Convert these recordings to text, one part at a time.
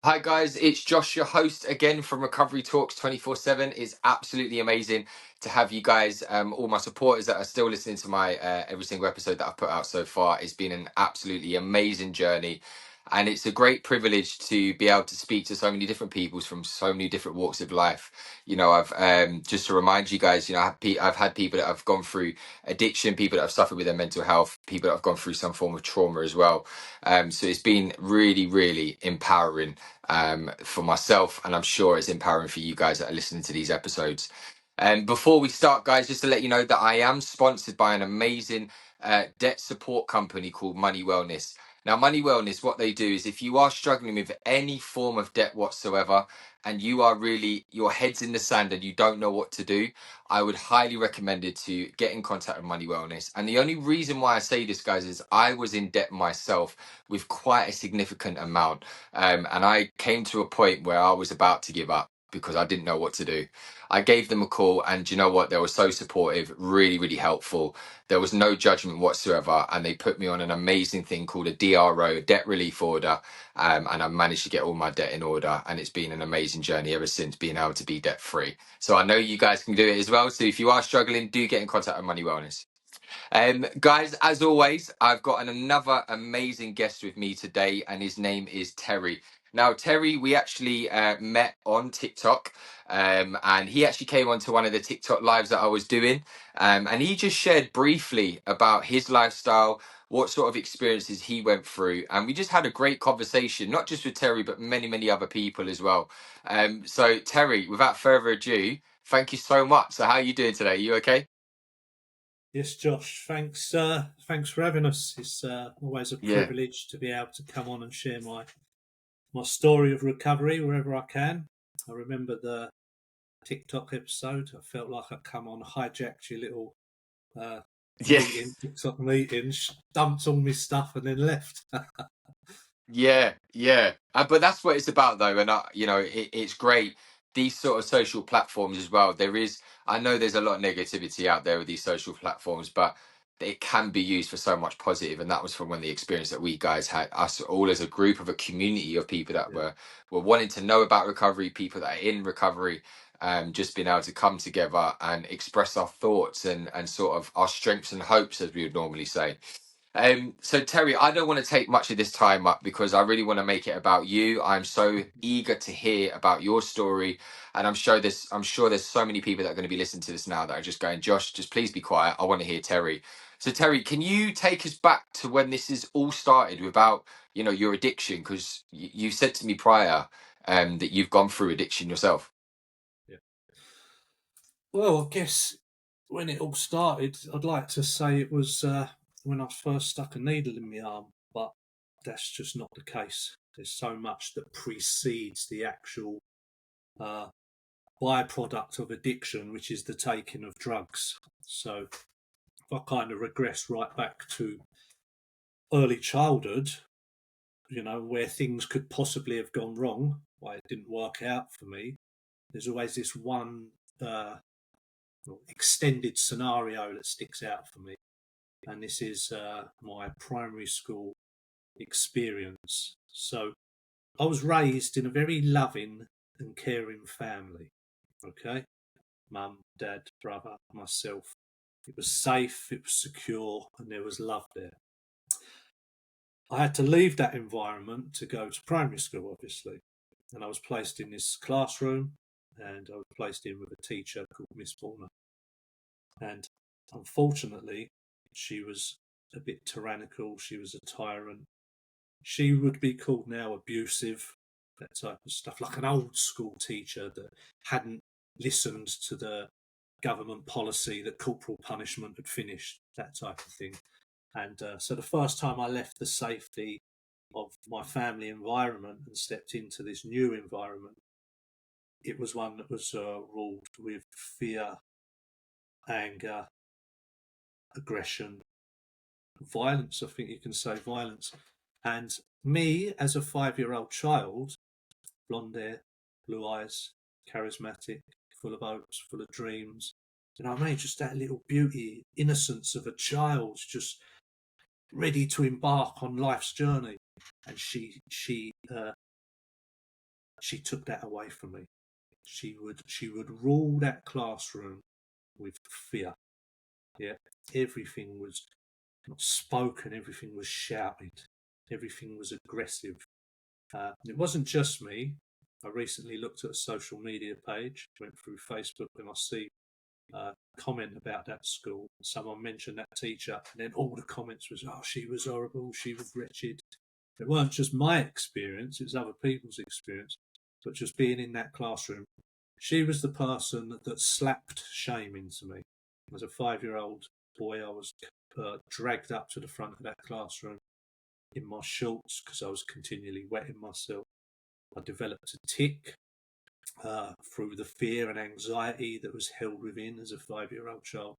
Hi guys, it's Josh, your host again from Recovery Talks 24/7. It's absolutely amazing to have you guys, all my supporters that are still listening to my every single episode that I've put out so far. It's been an absolutely amazing journey, and it's a great privilege to be able to speak to so many different people from so many different walks of life. I've just to remind you guys, I've had people that have gone through addiction, people that have suffered with their mental health, people that have gone through some form of trauma as well. So it's been really, really empowering for myself, and I'm sure it's empowering for you guys that are listening to these episodes. And before we start, guys, just to let you know that I am sponsored by an amazing debt support company called Money Wellness. Now, Money Wellness, what they do is if you are struggling with any form of debt whatsoever, and you are really, your head's in the sand and you don't know what to do, I would highly recommend it to get in contact with Money Wellness. And the only reason why I say this, guys, is I was in debt myself with quite a significant amount. And I came to a point where I was about to give up because I didn't know what to do. I gave them a call, and you know what? They were so supportive, really, really helpful. There was no judgment whatsoever, and they put me on an amazing thing called a DRO, a debt relief order. And I managed to get all my debt in order, and it's been an amazing journey ever since, being able to be debt free. So I know you guys can do it as well. So if you are struggling, do get in contact with Money Wellness. Guys, as always, I've got another amazing guest with me today, and his name is Terry. Now, Terry, we actually met on TikTok, and he actually came onto one of the TikTok lives that I was doing, and he just shared briefly about his lifestyle, what sort of experiences he went through, and we just had a great conversation, not just with Terry, but many, many other people as well. So, Terry, without further ado, thank you so much. So, how are you doing today? You okay? Yes, Josh. Thanks. Thanks for having us. It's always a Yeah. privilege to be able to come on and share my story of recovery wherever I can. I remember the TikTok episode. I felt like I come on, hijacked your little uh, Yeah. TikTok meeting, dumped all my stuff, and then left. Yeah. But that's what it's about, though, and it's great. These sort of social platforms as well. I know there's a lot of negativity out there with these social platforms, but it can be used for so much positive, and that was from when the experience that we guys had, us all as a group of a community of people that Yeah, were wanting to know about recovery, people that are in recovery, just being able to come together and express our thoughts and sort of our strengths and hopes, as we would normally say. So Terry, I don't want to take much of this time up because I really want to make it about you. I'm so eager to hear about your story, and I'm sure there's so many people that are going to be listening to this now that are just going, Josh, just please be quiet. I want to hear Terry. So Terry, can you take us back to when this is all started without, your addiction? Because you said to me prior, that you've gone through addiction yourself. yeah. Well, I guess when it all started, I'd like to say it was when I first stuck a needle in my arm, but that's just not the case. There's so much that precedes the actual uh, byproduct of addiction, which is the taking of drugs. So if I kind of regress right back to early childhood, where things could possibly have gone wrong, why it didn't work out for me, there's always this one uh, extended scenario that sticks out for me. And this is my primary school experience. So I was raised in a very loving and caring family. Okay. Mum, dad, brother, myself. It was safe, it was secure, and there was love there. I had to leave that environment to go to primary school, obviously. And I was placed in this classroom, and I was placed in with a teacher called Miss Warner. And unfortunately, she was a bit tyrannical, she was a tyrant. She would be called now abusive, that type of stuff, like an old school teacher that hadn't listened to the government policy that corporal punishment had finished, that type of thing. And so the first time I left the safety of my family environment and stepped into this new environment, it was one that was ruled with fear, anger, aggression, violence. I think you can say violence. And me, as a 5-year-old child, blonde hair, blue eyes, charismatic, full of hopes, full of dreams. You know what I mean? Just that little beauty, innocence of a child, just ready to embark on life's journey. And she she took that away from me. She would rule that classroom with fear. Yeah, everything was not spoken, everything was shouted, everything was aggressive. It wasn't just me. I recently looked at a social media page, went through Facebook, and I see comment about that school. Someone mentioned that teacher, and then all the comments was, "Oh, she was horrible. She was wretched." It weren't just my experience; it was other people's experience. But just being in that classroom, she was the person that slapped shame into me. As a 5-year-old boy, I was dragged up to the front of that classroom in my shorts because I was continually wetting myself. I developed a tic through the fear and anxiety that was held within as a 5-year-old child.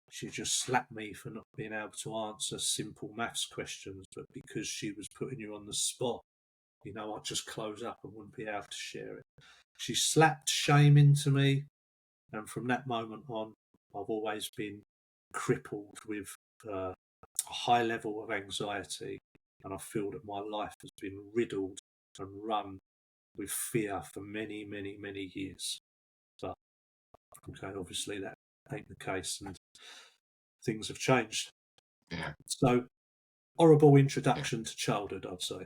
She just slapped me for not being able to answer simple maths questions, but because she was putting you on the spot, I'd just close up and wouldn't be able to share it. She slapped shame into me, and from that moment on, I've always been crippled with a high level of anxiety, and I feel that my life has been riddled and run with fear for many, many, many years. But okay, obviously that ain't the case, and things have changed. Yeah. So, horrible Yeah. introduction to childhood, I'd say.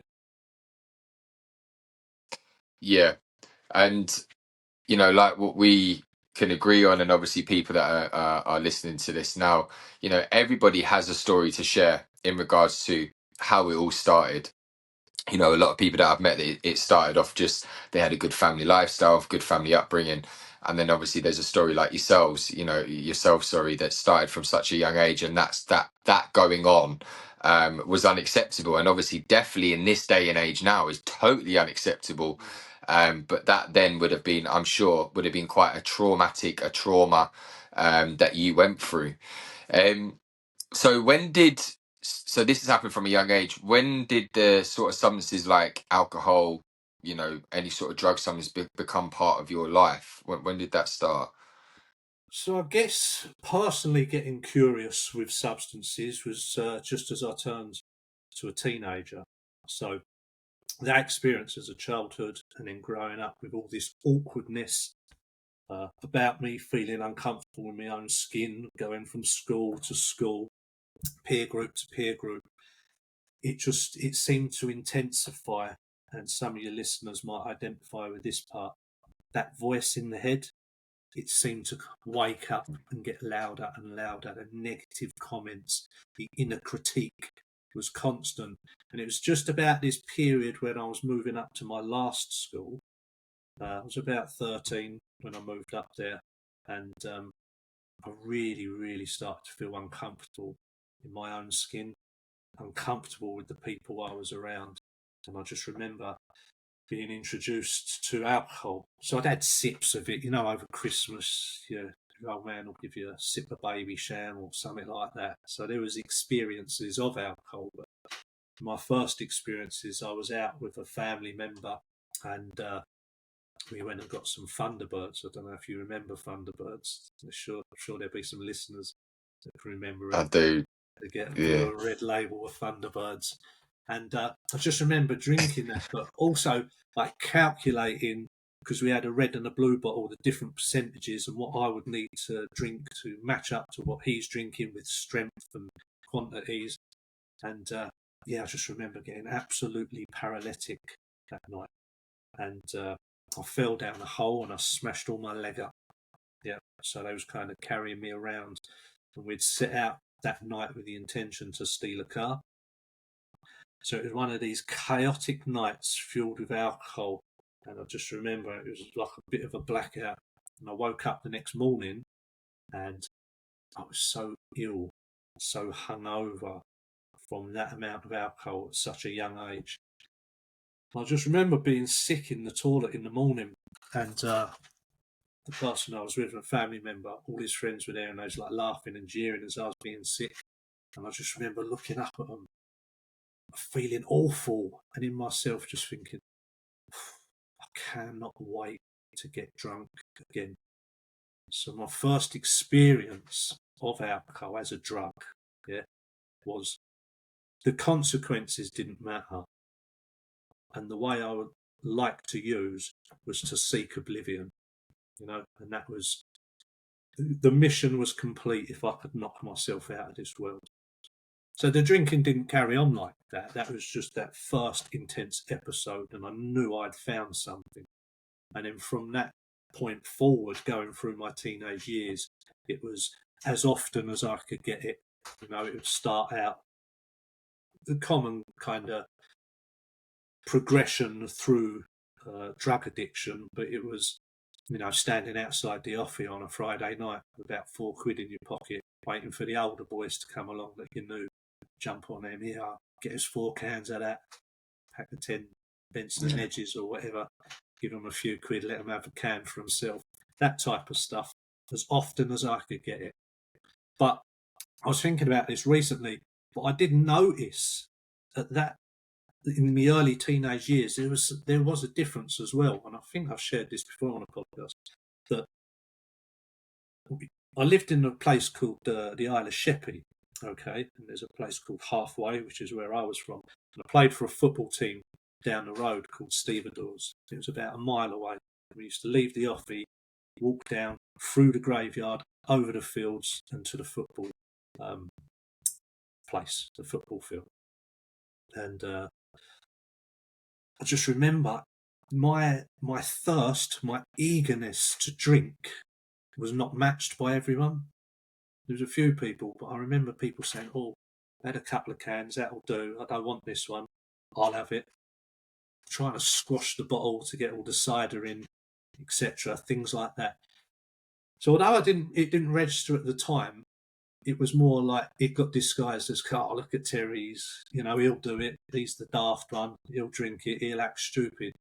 Yeah. And like what we can agree on, and obviously people that are listening to this now, everybody has a story to share in regards to how it all started. A lot of people that I've met, it started off just they had a good family lifestyle, good family upbringing, and then obviously there's a story like yourself, sorry, that started from such a young age, and that going on was unacceptable, and obviously definitely in this day and age now is totally unacceptable. But that then would have been, I'm sure, would have been quite a trauma that you went through. Um, so so this has happened from a young age. When did the sort of substances like alcohol, any sort of drug substance become part of your life? When did that start? So, I guess personally getting curious with substances was just as I turned to a teenager. So, that experience as a childhood and then growing up with all this awkwardness about me, feeling uncomfortable in my own skin, going from school to school, peer group to peer group, it seemed to intensify. And some of your listeners might identify with this part. That voice in the head, it seemed to wake up and get louder and louder. The negative comments, the inner critique was constant. And it was just about this period when I was moving up to my last school. I was about 13 when I moved up there, and I really, really started to feel uncomfortable in my own skin, uncomfortable with the people I was around. And I just remember being introduced to alcohol. So I'd had sips of it, over Christmas. The old man will give you a sip of baby sham or something like that. So there was experiences of alcohol. But my first experiences, I was out with a family member, and we went and got some Thunderbirds. I don't know if you remember Thunderbirds. I'm sure there'll be some listeners that can remember I it. do. To get a blue Yeah. and red label of Thunderbirds. And I just remember drinking that, but also like calculating, because we had a red and a blue bottle, the different percentages and what I would need to drink to match up to what he's drinking with strength and quantities. And I just remember getting absolutely paralytic that night. And I fell down a hole and I smashed all my leg up. Yeah, so they was kind of carrying me around, and we'd set out that night with the intention to steal a car. So it was one of these chaotic nights filled with alcohol, and I just remember it was like a bit of a blackout. And I woke up the next morning, and I was so ill, so hungover from that amount of alcohol at such a young age. I just remember being sick in the toilet in the morning, and the person I was with, a family member, all his friends were there, and they was like laughing and jeering as I was being sick. And I just remember looking up at them, feeling awful, and in myself just thinking, I cannot wait to get drunk again. So my first experience of alcohol as a drug, was the consequences didn't matter, and the way I like to use was to seek oblivion, and that was the mission was complete if I could knock myself out of this world. So the drinking didn't carry on like that. That was just that first intense episode, and I knew I'd found something. And then from that point forward, going through my teenage years, it was as often as I could get it. It would start out the common kind of progression through drug addiction, but it was, standing outside the offie on a Friday night with about £4 in your pocket, waiting for the older boys to come along that you knew, jump on them, here, get us 4 cans of that, pack of 10 Benson and Hedges or whatever, give them a few quid, let them have a can for himself, that type of stuff, as often as I could get it. But I was thinking about this recently, but I didn't notice that in the early teenage years there was a difference as well, and I think I've shared this before on a podcast, that I lived in a place called the Isle of Sheppey, okay, and there's a place called Halfway, which is where I was from, and I played for a football team down the road called Stevedores. It was about a mile away. We used to leave the offie, walk down through the graveyard, over the fields, and to the football place, the football field. And I just remember my thirst, my eagerness to drink was not matched by everyone. There was a few people, but I remember people saying, "Oh, I had a couple of cans, that'll do. I don't want this one. I'll have it." Trying to squash the bottle to get all the cider in, etc. Things like that. So although it didn't register at the time, it was more like it got disguised as, "Oh, look at Terry's, he'll do it. He's the daft one. He'll drink it. He'll act stupid."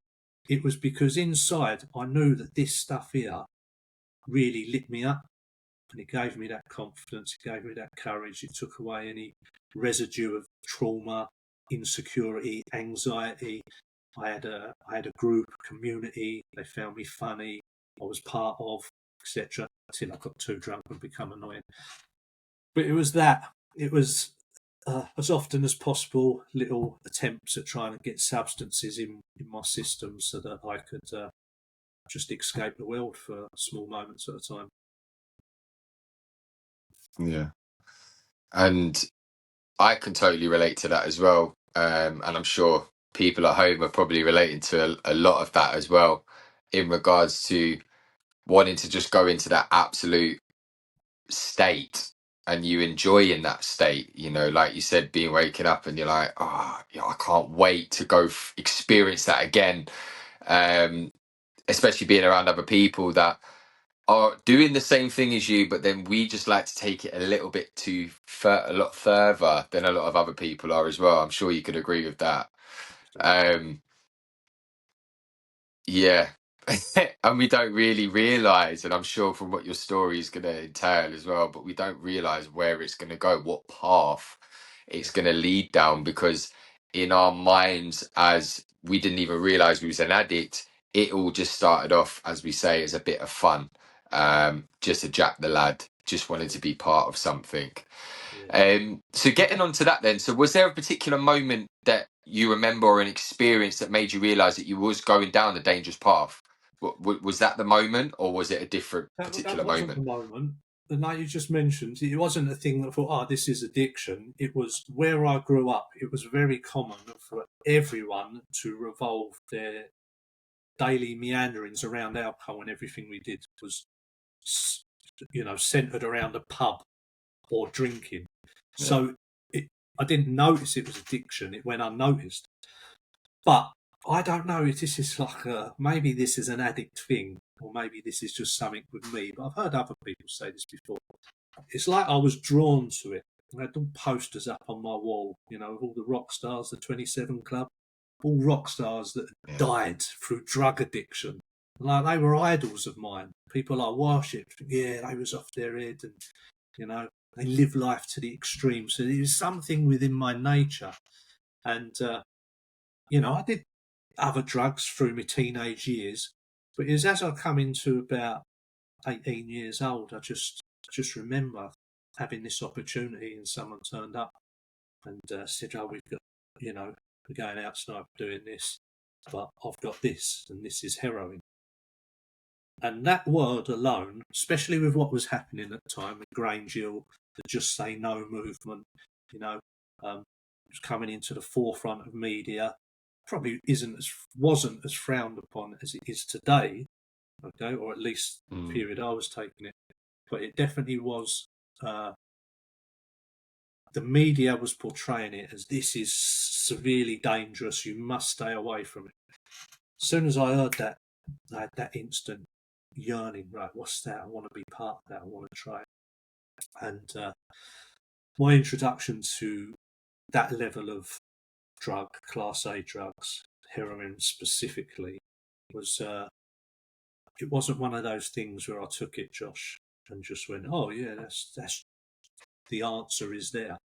It was because inside I knew that this stuff here really lit me up, and it gave me that confidence, it gave me that courage, it took away any residue of trauma, insecurity, anxiety. I had a group, community, they found me funny, I was part of, etc. Until I got too drunk and become annoying. But it was as often as possible little attempts at trying to get substances in my system so that I could just escape the world for small moments at a time. Yeah. And I can totally relate to that as well. And I'm sure people at home are probably relating to a lot of that as well, in regards to wanting to just go into that absolute state and you enjoy in that state, like you said, being waking up and you're like, oh, I can't wait to go experience that again. Especially being around other people that are doing the same thing as you, but then we just like to take it a little bit a lot further than a lot of other people are as well. I'm sure you could agree with that. Yeah. And we don't really realize, and I'm sure from what your story is going to entail as well, but we don't realize where it's going to go, what path it's going to lead down, because in our minds, as we didn't even realize we was an addict, it all just started off, as we say, as a bit of fun. Just a Jack the Lad, just wanted to be part of something. So getting onto that then, so was there a particular moment that you remember or an experience that made you realize that you was going down a dangerous path? Was that the moment, or was it a different particular That wasn't moment? the moment. The night you just mentioned, it wasn't a thing that I thought, "Oh, this is addiction." It was where I grew up. It was very common for everyone to revolve their daily meanderings around alcohol, and everything we did was, centered around a pub or drinking. Yeah. So I didn't notice it was addiction. It went unnoticed. But I don't know if this is like maybe this is an addict thing, or maybe this is just something with me. But I've heard other people say this before. It's like I was drawn to it. I had all posters up on my wall, with all the rock stars, the 27 Club, all rock stars that died through drug addiction. Like they were idols of mine. People I worshipped. Yeah, they was off their head, and they live life to the extreme. So there was something within my nature, and I did other drugs through my teenage years, but it was as I come into about 18 years old, I just remember having this opportunity, and someone turned up and said, "Oh, we've got, we're going out tonight doing this." but I've got this, and this is heroin. And that word alone, especially with what was happening at the time with Grange Hill, the Just Say No movement, you know, was coming into the forefront of media, probably wasn't as frowned upon as it is today, okay, or at least the period I was taking it. But it definitely was. The media was portraying it as this is severely dangerous. You must stay away from it. As soon as I heard that, I had that instant yearning. Right, what's that? I want to be part of that. I want to try it. And my introduction to that level of drug, Class A drugs, heroin specifically, was it wasn't one of those things where I took it, Josh, and just went, "Oh yeah, that's the answer is there."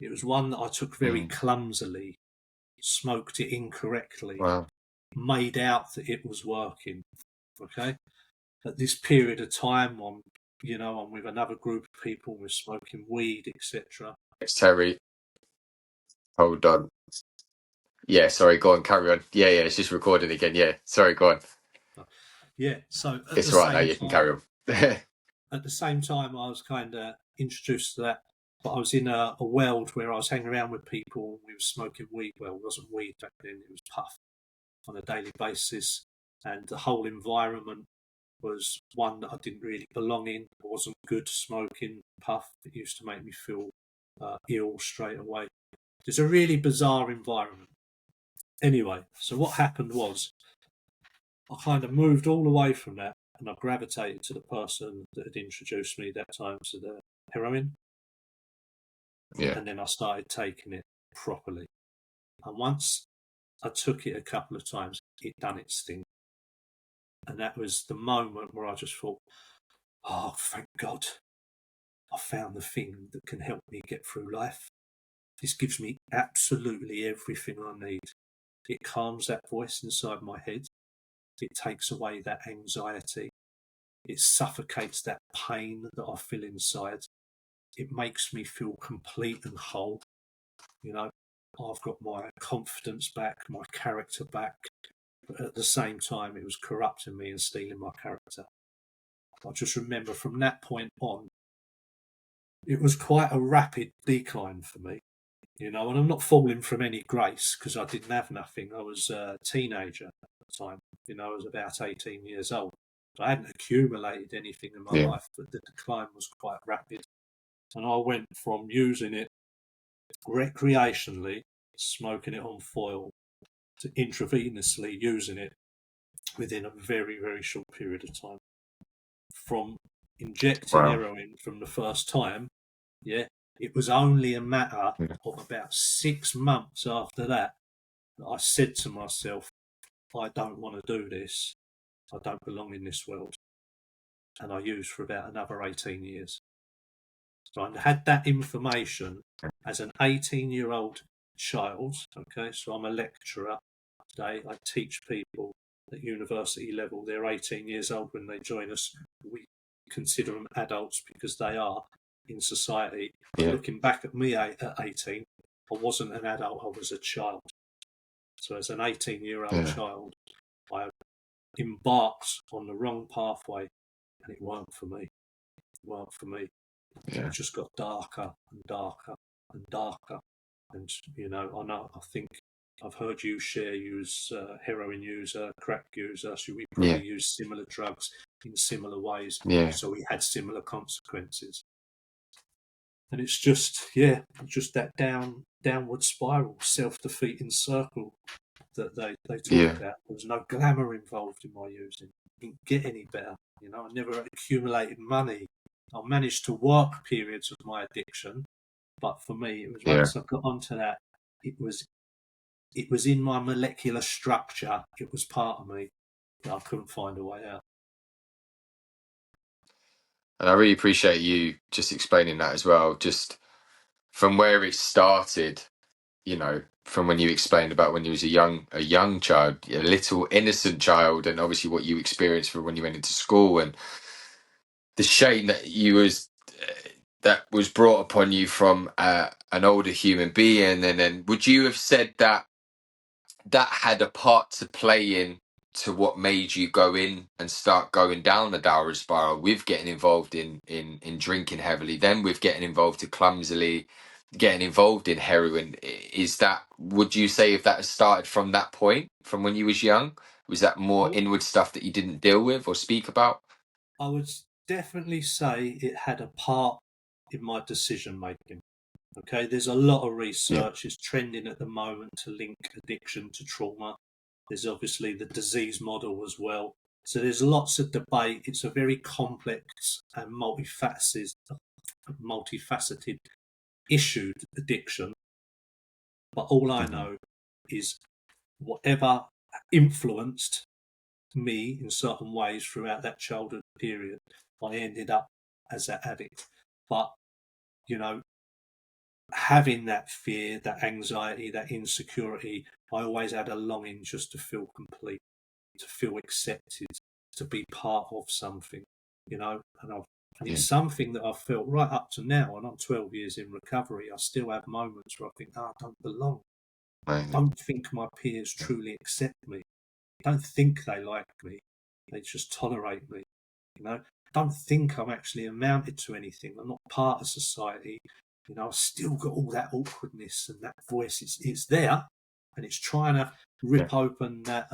It was one that I took very clumsily, smoked it incorrectly, Wow. made out that it was working. Okay, at this period of time, I'm with another group of people, we're smoking weed, etc. Thanks, Terry. Hold on. Yeah, sorry, go on, carry on. Yeah, it's just recording again. Yeah, sorry, go on. Yeah, so It's right now, you can carry on. at the same time, I was kind of introduced to that, but I was in a world where I was hanging around with people. We were smoking weed. Well, it wasn't weed back then; it was puff on a daily basis, and the whole environment was one that I didn't really belong in. I wasn't good smoking puff. It used to make me feel ill straight away. It's a really bizarre environment. Anyway, so what happened was I kind of moved all away from that, and I gravitated to the person that had introduced me that time to the heroin. Yeah. And then I started taking it properly. And once I took it a couple of times, it done its thing. And that was the moment where I just thought, oh, thank God, I found the thing that can help me get through life. This gives me absolutely everything I need. It calms that voice inside my head. It takes away that anxiety. It suffocates that pain that I feel inside. It makes me feel complete and whole. I've got my confidence back, my character back, but at the same time, it was corrupting me and stealing my character. I just remember from that point on, it was quite a rapid decline for me, and I'm not falling from any grace because I didn't have nothing. I was a teenager at the time, I was about 18 years old. I hadn't accumulated anything in my life, but the decline was quite rapid. And I went from using it recreationally, smoking it on foil, to intravenously using it within a very, very short period of time. From injecting Wow. heroin from the first time, it was only a matter of about 6 months after that I said to myself, I don't want to do this. I don't belong in this world. And I used for about another 18 years. So I had that information as an 18-year-old child. Okay, so I'm a lecturer today. I teach people at university level. They're 18 years old when they join us. We consider them adults because they are in society. But looking back at me at 18, I wasn't an adult, I was a child. So as an 18-year-old child, I embarked on the wrong pathway, and it weren't for me. It weren't for me. It just got darker and darker and darker. And, I think I've heard you share you as heroin user, crack user, so we probably use similar drugs in similar ways. So we had similar consequences. And it's just that downward spiral, self-defeating circle that they talk about. There was no glamour involved in my using. It didn't get any better. I never accumulated money. I managed to work periods of my addiction, but for me, it was once I got onto that, it was in my molecular structure. It was part of me that I couldn't find a way out. And I really appreciate you just explaining that as well, just from where it started, from when you explained about when you was a young child, a little innocent child, and obviously what you experienced from when you went into school, and the shame that was brought upon you from an older human being. And then would you have said that that had a part to play in to what made you go in and start going down the downward spiral, with getting involved in drinking heavily, then with getting involved to clumsily getting involved in heroin. Is that, would you say, if that has started from that point, from when you was young, was that more I, inward stuff that you didn't deal with or speak about? I would definitely say it had a part in my decision making. Okay, there's a lot of Yeah. research is trending at the moment to link addiction to trauma. There's obviously the disease model as well. So there's lots of debate. It's a very complex and multifaceted issue, addiction. But all I Hmm. know is whatever influenced me in certain ways throughout that childhood period, I ended up as an addict. But, you know, having that fear, that anxiety, that insecurity, I always had a longing just to feel complete, to feel accepted, to be part of something, you know. And Yeah. it's something that I've felt right up to now. And I'm 12 years in recovery. I still have moments where I think, oh, I don't belong. I Amazing. don't think my peers truly accept me. I don't think they like me. They just tolerate me. I don't think I'm actually amounted to anything. I'm not part of society. I've still got all that awkwardness and that voice. It's there, and it's trying to Yeah. rip open that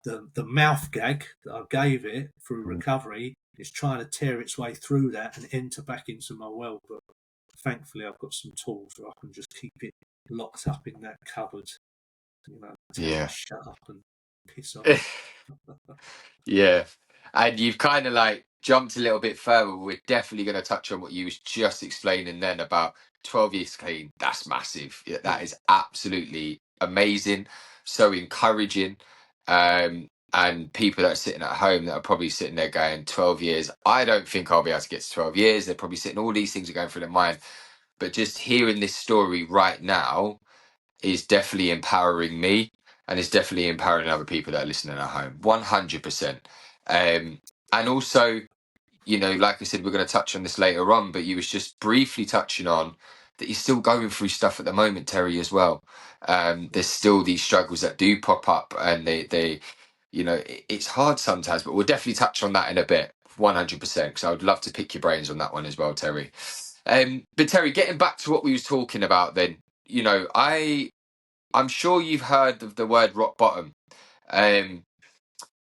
the mouth gag that I gave it through Mm. recovery. It's trying to tear its way through that and enter back into my world. But thankfully, I've got some tools where I can just keep it locked up in that cupboard. Tell it to Yeah. shut up and piss off. Yeah. And you've kind of like jumped a little bit further. We're definitely going to touch on what you was just explaining then about 12 years clean. That's massive. Yeah, that Yeah. is absolutely amazing. So encouraging. And people that are sitting at home that are probably sitting there going, 12 years, I don't think I'll be able to get to 12 years. They're probably sitting, all these things are going through their mind. But just hearing this story right now is definitely empowering me, and it's definitely empowering other people that are listening at home. 100%. And also, like I said, we're going to touch on this later on, but you was just briefly touching on that you're still going through stuff at the moment, Terry, as well. There's still these struggles that do pop up, and it's hard sometimes, but we'll definitely touch on that in a bit. 100%, because I would love to pick your brains on that one as well, Terry. But Terry, getting back to what we was talking about then, I'm sure you've heard of the word rock bottom, um,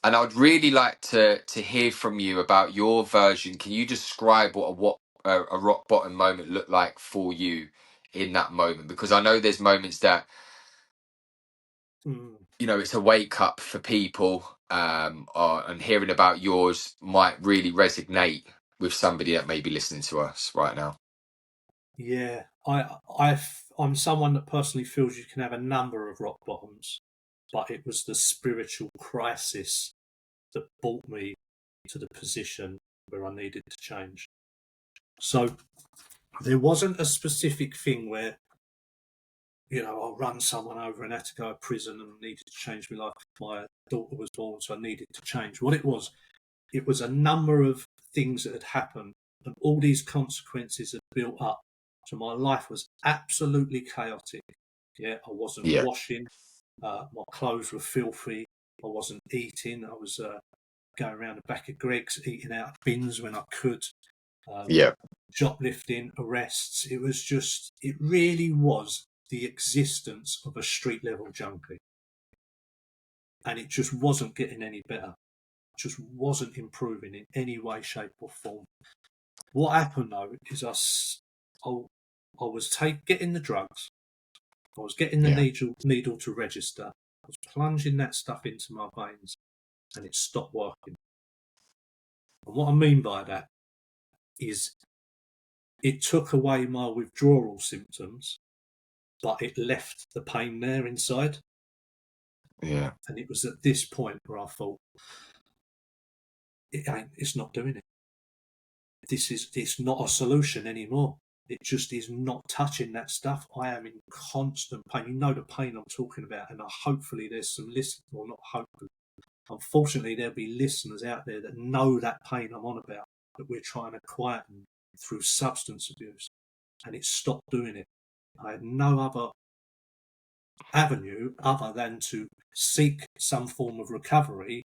and I'd really like to hear from you about your version. Can you describe what a rock bottom moment looked like for you in that moment? Because I know there's moments that Mm. it's a wake up for people, and hearing about yours might really resonate with somebody that may be listening to us right now. Yeah, I'm someone that personally feels you can have a number of rock bottoms, but it was the spiritual crisis that brought me to the position where I needed to change. So there wasn't a specific thing where, I run someone over and had to go to prison and needed to change my life. My daughter was born, so I needed to change. What it was a number of things that had happened, and all these consequences had built up. So my life was absolutely chaotic. Yeah, I wasn't Yeah, washing. My clothes were filthy. I wasn't eating. I was going around the back of Greg's, eating out of bins when I could. Um, yeah, Shoplifting, arrests. It really was the existence of a street level junkie. And it just wasn't getting any better. Just wasn't improving in any way, shape, or form. What happened though is I was getting the drugs, I was getting the yeah, needle to register, I was plunging that stuff into my veins, and it stopped working. And what I mean by that is it took away my withdrawal symptoms, but it left the pain there inside. yeah, And it was at this point where I thought, it's not doing it. It's not a solution anymore. It just is not touching that stuff. I am in constant pain. You know the pain I'm talking about, and hopefully there's some listeners, or not hopefully. Unfortunately, there'll be listeners out there that know that pain I'm on about, that we're trying to quieten through substance abuse, and it stopped doing it. I had no other avenue other than to seek some form of recovery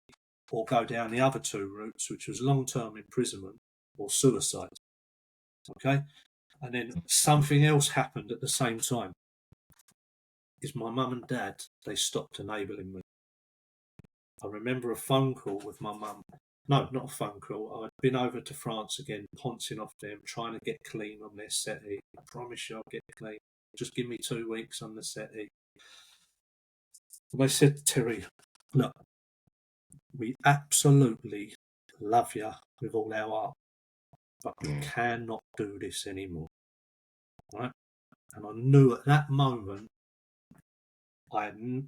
or go down the other two routes, which was long-term imprisonment or suicide. Okay, and then something else happened at the same time. Is my mum and dad, they stopped enabling me. I remember a phone call with my mum. No, not a phone call. I'd been over to France again, pouncing off them, trying to get clean on their settee. I promise you I'll get clean. Just give me 2 weeks on the settee. And they said, Terry, look, we absolutely love you with all our heart, but we cannot do this anymore. Right? And I knew at that moment, I knew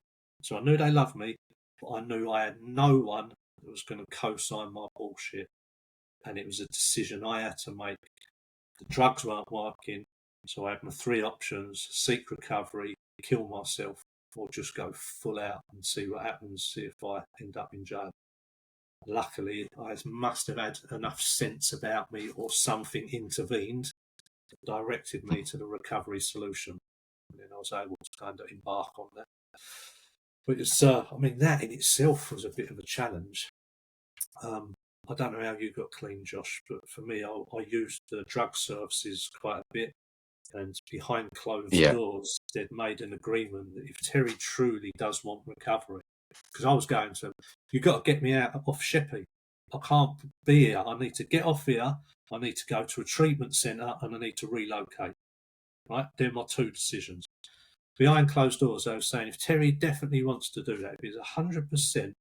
they loved me, but I knew I had no one that was going to co-sign my bullshit. And it was a decision I had to make. The drugs weren't working, so I had my 3 options: seek recovery, kill myself, or just go full out and see what happens, see if I end up in jail. Luckily, I must have had enough sense about me, or something intervened, directed me to the recovery solution. And then I was able to kind of embark on that. But it's, I mean, that in itself was a bit of a challenge. I don't know how you got clean, Josh, but for me, I used the drug services quite a bit. And behind closed Yeah. doors, they'd made an agreement that if Terry truly does want recovery, because I was going to him, you've got to get me out off Sheppey. I can't be here. I need to get off here. I need to go to a treatment centre and I need to relocate. Right? They're my 2 decisions. Behind closed doors, I was saying if Terry definitely wants to do that, if he's 100%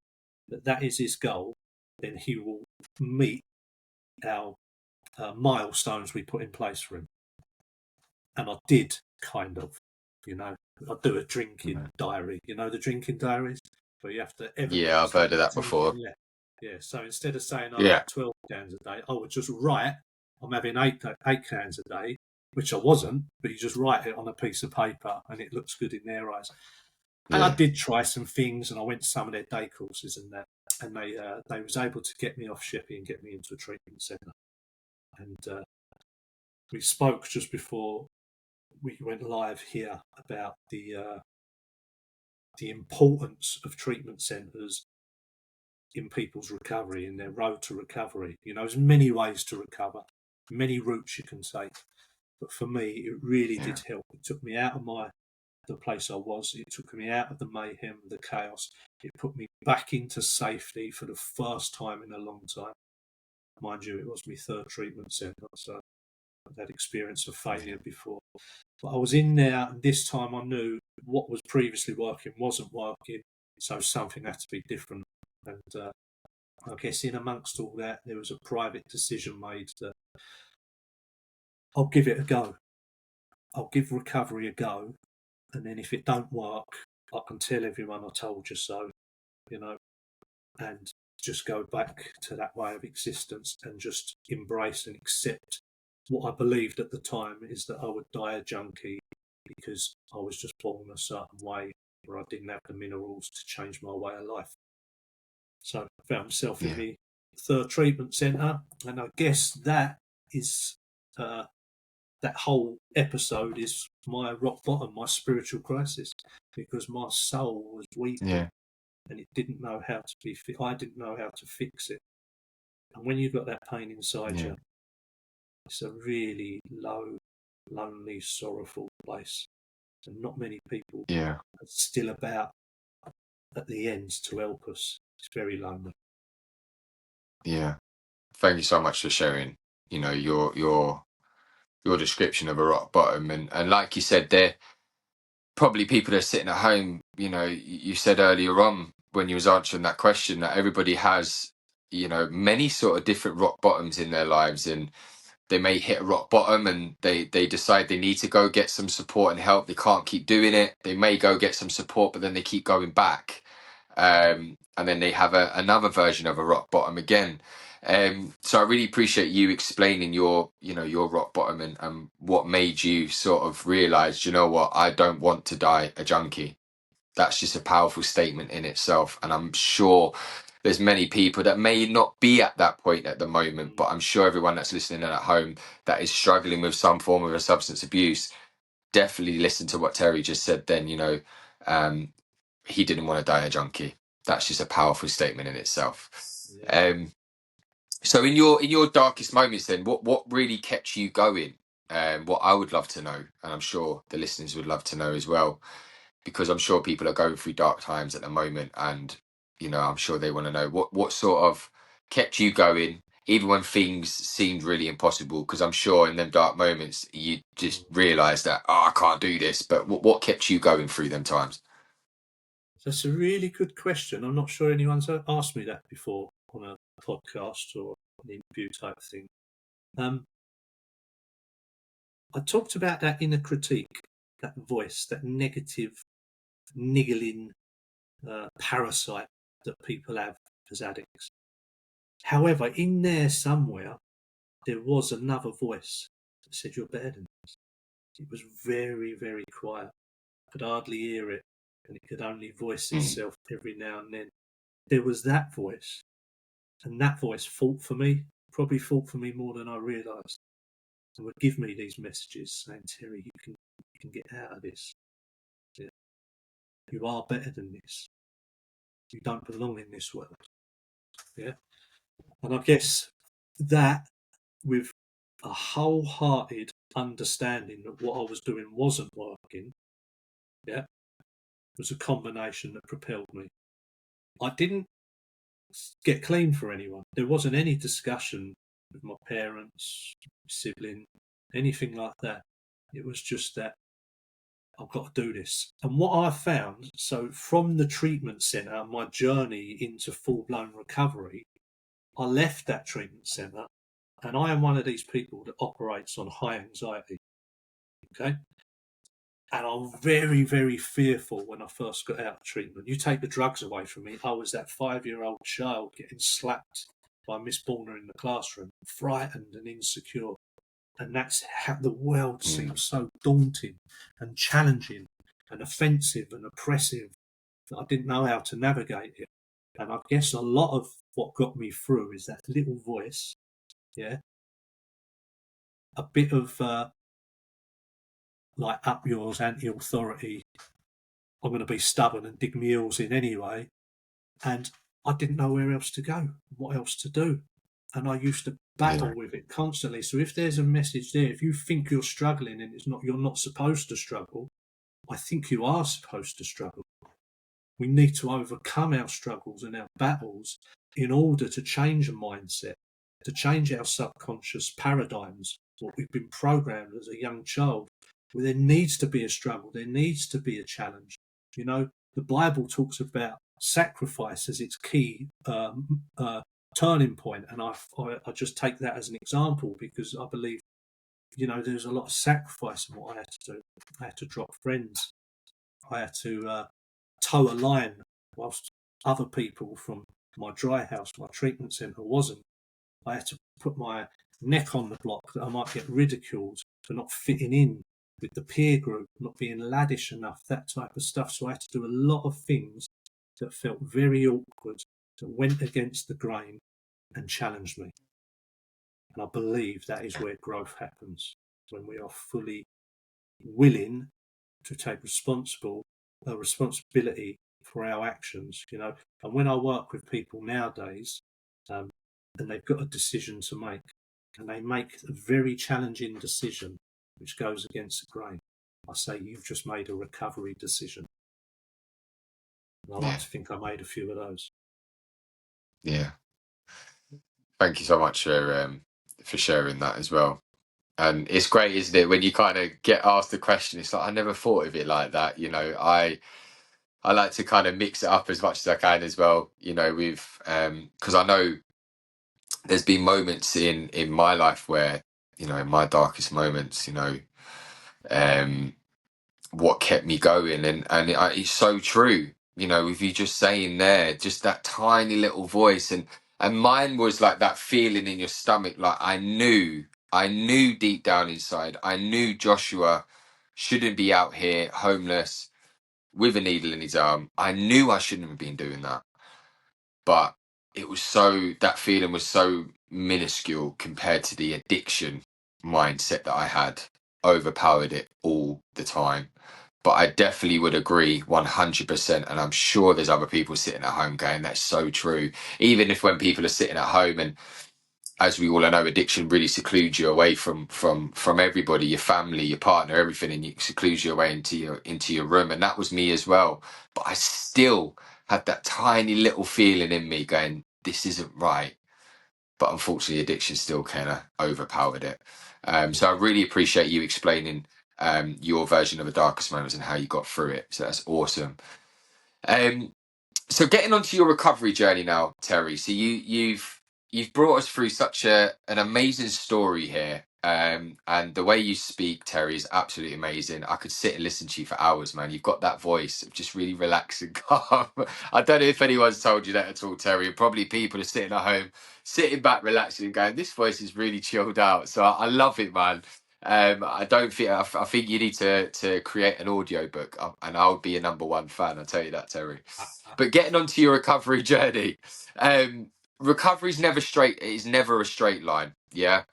that is his goal, then he will meet our milestones we put in place for him. And I did, kind of, I do a drinking diary, the drinking diaries, where you have to Yeah, evidence I've heard of that drinking. before. Yeah. So instead of saying I Yeah. have 12 cans a day, I would just write I'm having eight cans a day, which I wasn't, but you just write it on a piece of paper and it looks good in their eyes. And I did try some things, and I went to some of their day courses and that, and they was able to get me off Sheppey and get me into a treatment centre. And we spoke just before we went live here about the importance of treatment centres in people's recovery, in their road to recovery. There's many ways to recover, many routes you can take. But for me, it really did help. It took me out of the place I was. It took me out of the mayhem, the chaos. It put me back into safety for the first time in a long time. Mind you, it was my 3rd treatment centre, so I've had experience of failure before. But I was in there, and this time I knew what was previously working wasn't working, so something had to be different. And I guess in amongst all that, there was a private decision made that I'll give it a go. I'll give recovery a go, and then if it don't work, I can tell everyone I told you so, and just go back to that way of existence and just embrace and accept what I believed at the time is that I would die a junkie because I was just born a certain way where I didn't have the minerals to change my way of life. So I found myself in the 3rd treatment centre, and I guess that is that whole episode is my rock bottom, my spiritual crisis, because my soul was weeping and it didn't know how to be. I didn't know how to fix it. And when you've got that pain inside you, it's a really low, lonely, sorrowful place, and not many people are still about at the end to help us. It's very lonely. Yeah. Thank you so much for sharing, your description of a rock bottom. And like you said, there probably people that are sitting at home, you said earlier on when you was answering that question that everybody has, many sort of different rock bottoms in their lives, and they may hit a rock bottom and they decide they need to go get some support and help. They can't keep doing it. They may go get some support, but then they keep going back. And then they have another version of a rock bottom again. So I really appreciate you explaining your rock bottom and what made you sort of realize, you know what, I don't want to die a junkie. That's just a powerful statement in itself. And I'm sure there's many people that may not be at that point at the moment, but I'm sure everyone that's listening at home that is struggling with some form of a substance abuse, definitely listen to what Terry just said then, he didn't want to die a junkie. That's just a powerful statement in itself. Yeah. So in your darkest moments, then what really kept you going? What I would love to know, and I'm sure the listeners would love to know as well, because I'm sure people are going through dark times at the moment, and I'm sure they want to know what sort of kept you going, even when things seemed really impossible. Because I'm sure in them dark moments you just realised that, I can't do this. But what kept you going through them times? That's a really good question. I'm not sure anyone's asked me that before on a podcast or an interview type thing. I talked about that inner critique, that voice, that negative, niggling parasite that people have as addicts. However, in there somewhere, there was another voice that said, "You're better than this." It was very, very quiet. I could hardly hear it, and it could only voice Mm. itself every now and then. There was that voice, and that voice fought for me, probably fought for me more than I realised, and would give me these messages saying, "Terry, you can get out of this. Yeah. You are better than this. You don't belong in this world." Yeah. And I guess that, with a wholehearted understanding that what I was doing wasn't working, yeah, was a combination that propelled me. I didn't get clean for anyone. There wasn't any discussion with my parents, sibling, anything like that. It was just that I've got to do this. And what I found, so from the treatment centre, my journey into full blown recovery, I left that treatment centre, and I am one of these people that operates on high anxiety. Okay. And I'm very, very fearful when I first got out of treatment. You take the drugs away from me, I was that 5-year-old child getting slapped by Miss Borner in the classroom, frightened and insecure. And that's how the world seems so daunting and challenging and offensive and oppressive that I didn't know how to navigate it. And I guess a lot of what got me through is that little voice, yeah, a bit of like up yours, anti-authority. I'm going to be stubborn and dig my heels in anyway. And I didn't know where else to go, what else to do. And I used to battle Yeah. with it constantly. So if there's a message there, if you think you're struggling and you're not supposed to struggle, I think you are supposed to struggle. We need to overcome our struggles and our battles in order to change a mindset, to change our subconscious paradigms, what we've been programmed as a young child, where there needs to be a struggle, there needs to be a challenge. The Bible talks about sacrifice as its key turning point, and I just take that as an example because I believe, there's a lot of sacrifice in what I had to do. I had to drop friends. I had to toe a line whilst other people from my dry house, my treatment centre, wasn't. I had to put my neck on the block that I might get ridiculed for not fitting in with the peer group, not being laddish enough, that type of stuff. So I had to do a lot of things that felt very awkward, that went against the grain and challenged me. And I believe that is where growth happens, when we are fully willing to take responsibility for our actions. And when I work with people nowadays, and they've got a decision to make, and they make a very challenging decision which goes against the grain, I say, you've just made a recovery decision. And I like Yeah. to think I made a few of those. Yeah. Thank you so much for sharing that as well. And it's great, isn't it, when you kind of get asked the question, it's like, I never thought of it like that. I like to kind of mix it up as much as I can as well, with because I know there's been moments in my life where, in my darkest moments, um what kept me going, and it's so true, with you just saying there, just that tiny little voice, and mine was like that feeling in your stomach, like I knew deep down inside, I knew Joshua shouldn't be out here homeless with a needle in his arm. I knew I shouldn't have been doing that, but that feeling was so minuscule compared to the addiction mindset that I had, overpowered it all the time. But I definitely would agree 100%. And I'm sure there's other people sitting at home going, that's so true. Even if when people are sitting at home, and as we all know, addiction really secludes you away from everybody, your family, your partner, everything, and it secludes you away into your room. And that was me as well. But I still had that tiny little feeling in me going, this isn't right. But unfortunately, addiction still kind of overpowered it. So I really appreciate you explaining your version of the darkest moments and how you got through it. So that's awesome. Um, so getting onto your recovery journey now, Terry. So you've brought us through such an amazing story here. And the way you speak, Terry, is absolutely amazing. I could sit and listen to you for hours, man. You've got that voice of just really relaxed and calm. I don't know if anyone's told you that at all, Terry. And probably people are sitting at home, sitting back, relaxing, and going, "This voice is really chilled out." So I love it, man. I don't think I think you need to create an audio book, and I would be a number one fan. I'll tell you that, Terry. But getting onto your recovery journey, recovery's never straight. It is never a straight line. Yeah.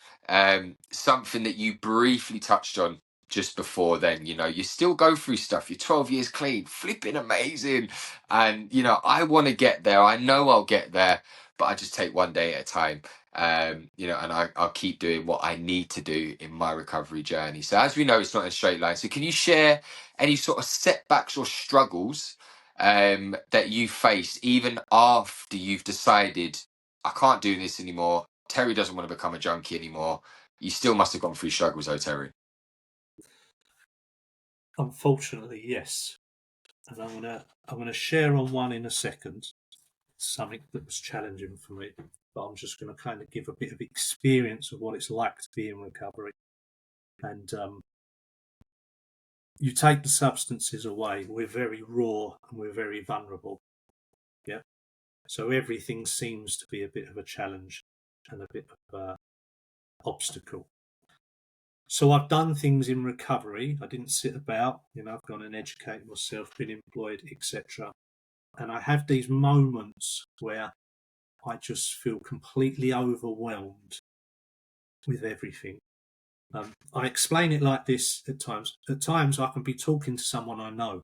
Something that you briefly touched on just before then, you still go through stuff. You're 12 years clean, flipping amazing. And, I want to get there. I know I'll get there, but I just take one day at a time. And I'll keep doing what I need to do in my recovery journey. So as we know, it's not a straight line. So can you share any sort of setbacks or struggles that you faced even after you've decided I can't do this anymore? Terry doesn't want to become a junkie anymore. You still must have gone through struggles, though, Terry. Unfortunately, yes. And I'm gonna share on one in a second. Something that was challenging for me, but I'm just going to kind of give a bit of experience of what it's like to be in recovery. And you take the substances away, we're very raw and we're very vulnerable. Yeah. So everything seems to be a bit of a challenge and a bit of an obstacle. So I've done things in recovery. I didn't sit about, I've gone and educated myself, been employed, etc. And I have these moments where I just feel completely overwhelmed with everything. I explain it like this at times. At times, I can be talking to someone I know,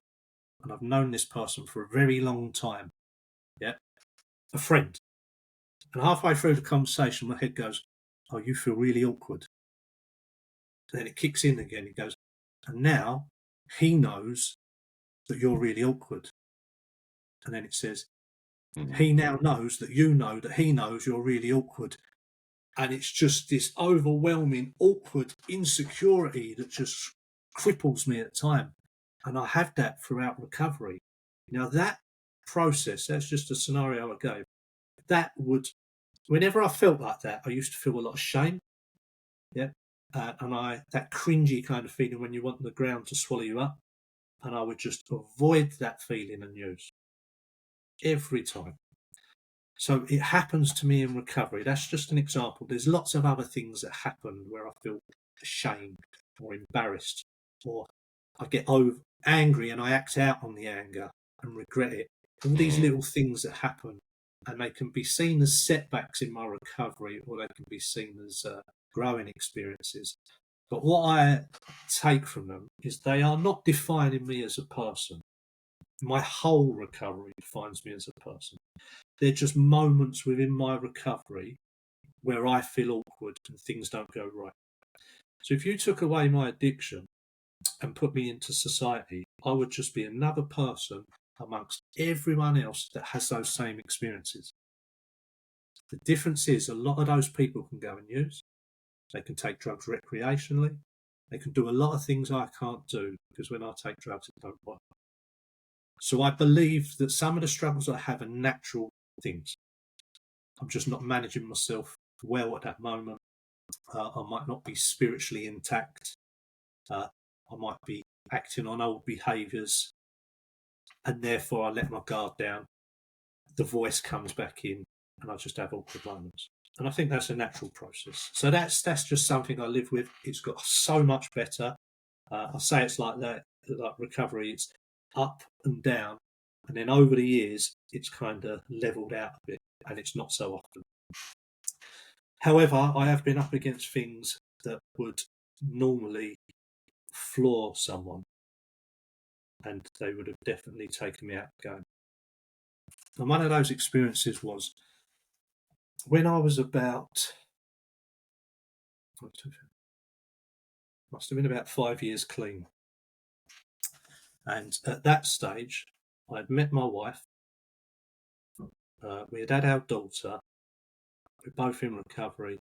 and I've known this person for a very long time. Yeah, a friend. And halfway through the conversation, my head goes, "Oh, you feel really awkward." And then it kicks in again. It goes, and now he knows that you're really awkward. And then it says, Mm. he now knows that you know that he knows you're really awkward. And it's just this overwhelming, awkward insecurity that just cripples me at time. And I have that throughout recovery. Now, that process, that's just a scenario I gave, that would, whenever I felt like that, I used to feel a lot of shame. Yeah. That cringy kind of feeling when you want the ground to swallow you up. And I would just avoid that feeling and use every time. So it happens to me in recovery. That's just an example. There's lots of other things that happen where I feel ashamed or embarrassed, or I get angry and I act out on the anger and regret it. All these Mm. little things that happen, and they can be seen as setbacks in my recovery, or they can be seen as growing experiences. But what I take from them is they are not defining me as a person. My whole recovery defines me as a person. They're just moments within my recovery where I feel awkward and things don't go right. So if you took away my addiction and put me into society, I would just be another person amongst everyone else that has those same experiences. The difference is a lot of those people can go and use, they can take drugs recreationally, they can do a lot of things I can't do because when I take drugs, it don't work. So I believe that some of the struggles I have are natural things. I'm just not managing myself well at that moment. I might not be spiritually intact. I might be acting on old behaviours, and therefore I let my guard down. The voice comes back in, and I just have awkward moments. And I think that's a natural process. So that's just something I live with. It's got so much better. I say it's like that, like recovery. It's up and down, and then over the years, it's kind of levelled out a bit, and it's not so often. However, I have been up against things that would normally floor someone. and they would have definitely taken me out of the game. And one of those experiences was when I was about, must have been about 5 years clean. And at that stage, I'd met my wife. We had our daughter. We're both in recovery,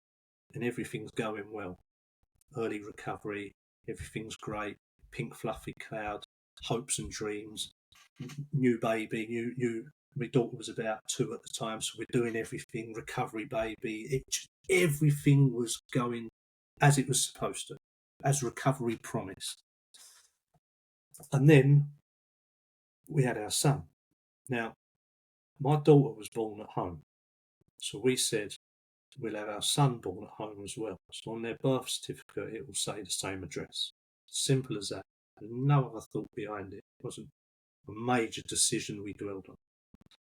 and everything's going well. Early recovery, everything's great. Pink fluffy cloud, hopes and dreams. New baby, new. My daughter was about 2 at the time, so we're doing everything. Recovery baby. Everything was going as it was supposed to, as recovery promised. And then we had our son. Now, my daughter was born at home, so we said we'll have our son born at home as well. So on their birth certificate, it will say the same address. Simple as that. There's no other thought behind it. It wasn't a major decision we dwelled on.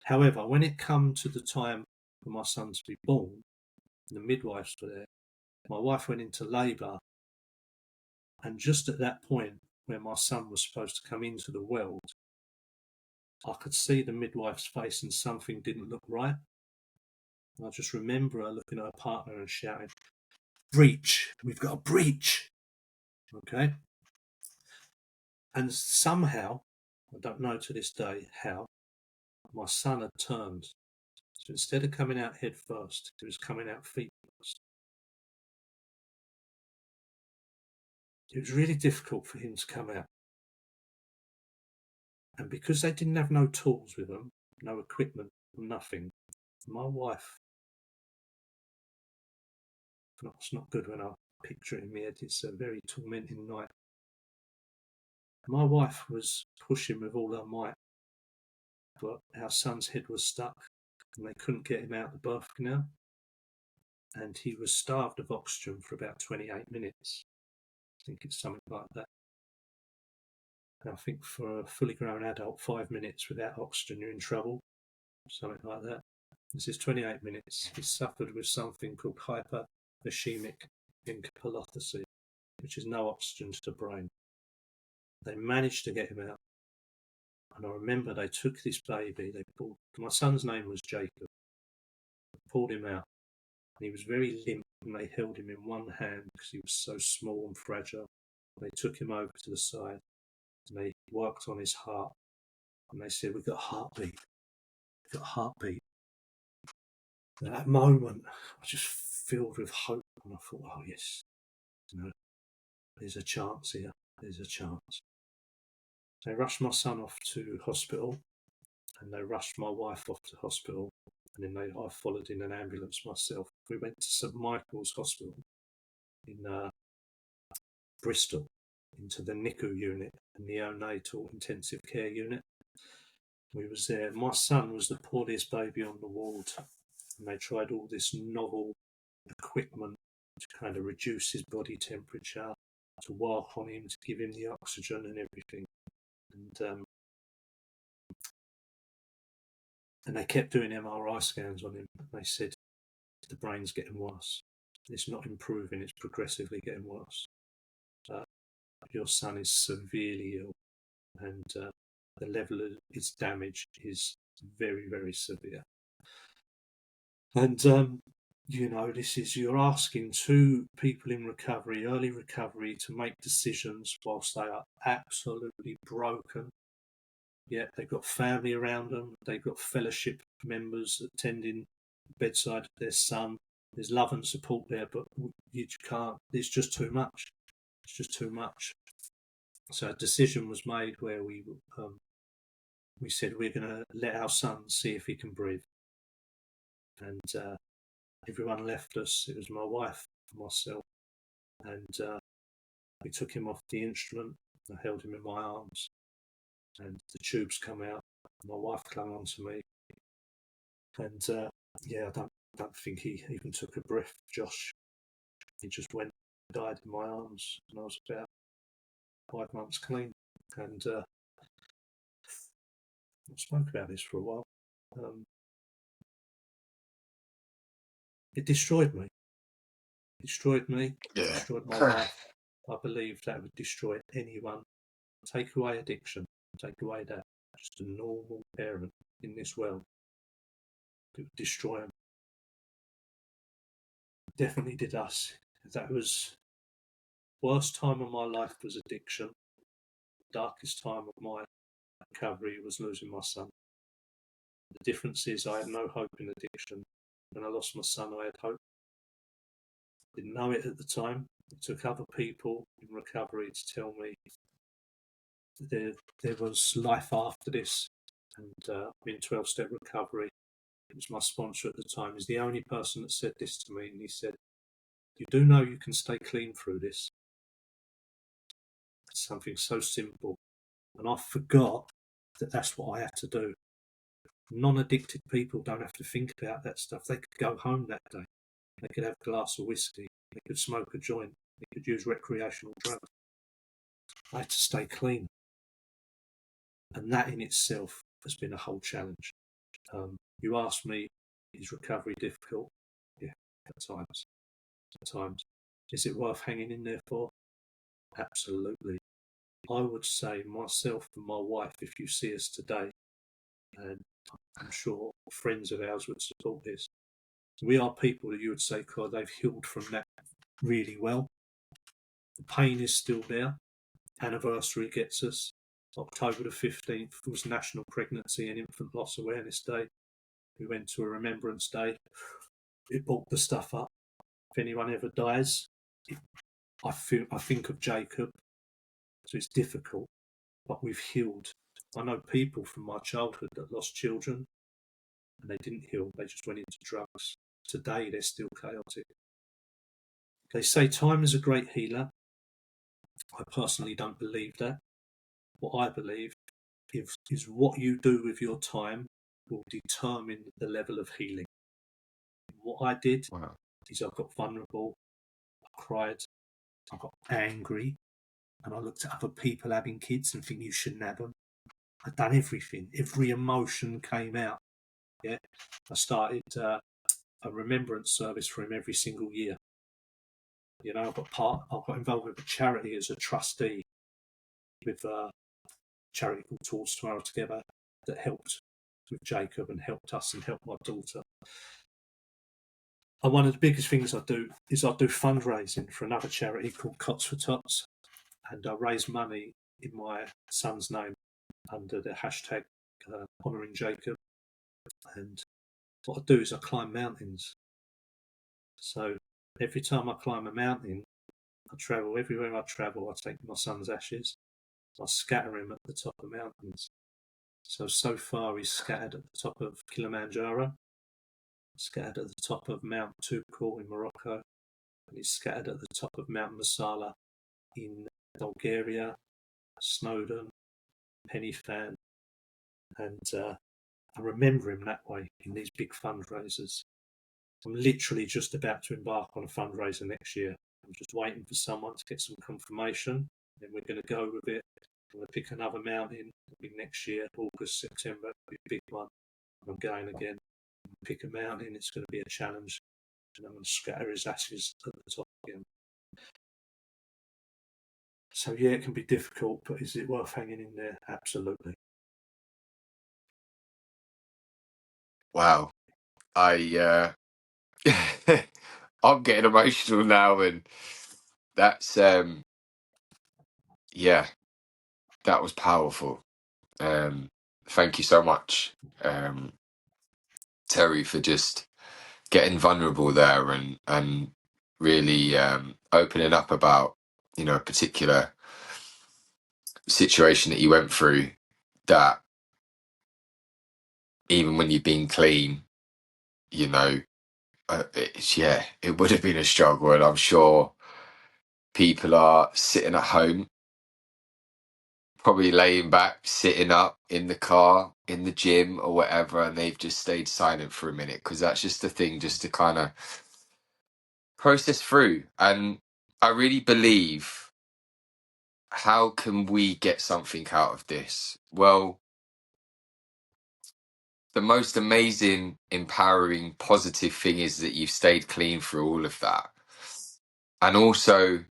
However, when it came to the time for my son to be born, the midwives were there. My wife went into labour, and just at that point where my son was supposed to come into the world, I could see the midwife's face and something didn't look right. And I just remember her looking at her partner and shouting, "Breach! We've got a breach!" Okay? And somehow, I don't know to this day how, my son had turned. So instead of coming out head first, he was coming out feet first. It was really difficult for him to come out. And because they didn't have no tools with them, no equipment, nothing, my wife, it's not good when I picture it in my head, it's a very tormenting night. My wife was pushing with all her might, but our son's head was stuck and they couldn't get him out the birth canal. And he was starved of oxygen for about 28 minutes. I think it's something like that. And I think for a fully grown adult, 5 minutes without oxygen, you're in trouble. Something like that. This is 28 minutes. He suffered with something called hyperischemic encephalopathy, which is no oxygen to the brain. They managed to get him out. And I remember they took this baby. My son's name was Jacob. They pulled him out. And he was very limp, and they held him in one hand because he was so small and fragile. They took him over to the side, and they worked on his heart. And they said, "We've got a heartbeat. We've got a heartbeat." At that moment, I was just filled with hope, and I thought, "Oh yes, there's a chance here. There's a chance." They rushed my son off to hospital, and they rushed my wife off to hospital, and then I followed in an ambulance myself. We went to St Michael's Hospital in Bristol, into the NICU unit, the neonatal intensive care unit. We was there. My son was the poorest baby on the ward, and they tried all this novel equipment to kind of reduce his body temperature, to work on him, to give him the oxygen and everything. And they kept doing MRI scans on him. They said, the brain's getting worse. It's not improving, it's progressively getting worse. Your son is severely ill, and the level of its damage is very, very severe. And, you're asking two people in recovery, early recovery, to make decisions whilst they are absolutely broken. Yeah, they've got family around them, they've got fellowship members attending the bedside of their son. There's love and support there, but you can't, it's just too much. It's just too much. So a decision was made where we said we're going to let our son see if he can breathe. And everyone left us. It was my wife, myself, and we took him off the instrument. I held him in my arms, and the tubes come out. My wife clung on to me, and I don't think he even took a breath, Josh. He just went, died in my arms, and I was about 5 months clean. And I spoke about this for a while. It destroyed me. It destroyed me. Yeah. It destroyed my life. I believe that would destroy anyone. Take away addiction. Take away that, just a normal parent in this world, it would destroy them. Definitely did us. That was worst time of my life was addiction. Darkest time of my recovery was losing my son. The difference is I had no hope in addiction. When I lost my son, I had hope. Didn't know it at the time. It took other people in recovery to tell me there was life after this. And in 12-step recovery, it was my sponsor at the time. He's the only person that said this to me, and he said, "You do know you can stay clean through this." It's something so simple. And I forgot that that's what I had to do. Non-addicted people don't have to think about that stuff. They could go home that day. They could have a glass of whiskey. They could smoke a joint. They could use recreational drugs. I had to stay clean. And that in itself has been a whole challenge. You asked me, is recovery difficult? Yeah, at times. At times. Is it worth hanging in there for? Absolutely. I would say myself and my wife, if you see us today, and I'm sure friends of ours would support this, we are people that you would say, God, they've healed from that really well. The pain is still there. Anniversary gets us. October the 15th was National Pregnancy and Infant Loss Awareness Day. We went to a Remembrance Day. It brought the stuff up. If anyone ever dies, I think of Jacob. So it's difficult, but we've healed. I know people from my childhood that lost children and they didn't heal. They just went into drugs. Today, they're still chaotic. They say time is a great healer. I personally don't believe that. What I believe is what you do with your time will determine the level of healing. What I did is I got vulnerable, I cried, I got angry, and I looked at other people having kids and think you shouldn't have them. I'd done everything. Every emotion came out. Yeah, I started a remembrance service for him every single year. You know, I got involved with a charity as a trustee with a charity called Towards Tomorrow Together that helped with Jacob and helped us and helped my daughter. And one of the biggest things I do is I do fundraising for another charity called Cots for Tots, and I raise money in my son's name under the hashtag honouring Jacob. And what I do is I climb mountains. So every time I climb a mountain, I travel. Everywhere I travel, I take my son's ashes. I scatter him at the top of mountains. So far he's scattered at the top of Kilimanjaro, scattered at the top of Mount Toubkal in Morocco, and he's scattered at the top of Mount Masala in Bulgaria, Snowdon, Penifan, and I remember him that way in these big fundraisers. I'm literally just about to embark on a fundraiser next year. I'm just waiting for someone to get some confirmation. Then we're going to go with it. I'm going to pick another mountain. It'll be next year, August, September. It'll be a big one. I'm going again. Pick a mountain. It's going to be a challenge. And I'm going to scatter his ashes at the top again. So yeah, it can be difficult, but is it worth hanging in there? Absolutely. Wow. I'm getting emotional now, and that's yeah, that was powerful. Thank you so much, Terry, for just getting vulnerable there and really opening up about, you know, a particular situation that you went through, that even when you've been clean, you know, it would have been a struggle, and I'm sure people are sitting at home, probably laying back, sitting up in the car, in the gym or whatever, and they've just stayed silent for a minute, because that's just the thing, just to kind of process through. And I really believe, how can we get something out of this? Well, the most amazing, empowering, positive thing is that you've stayed clean through all of that. And also,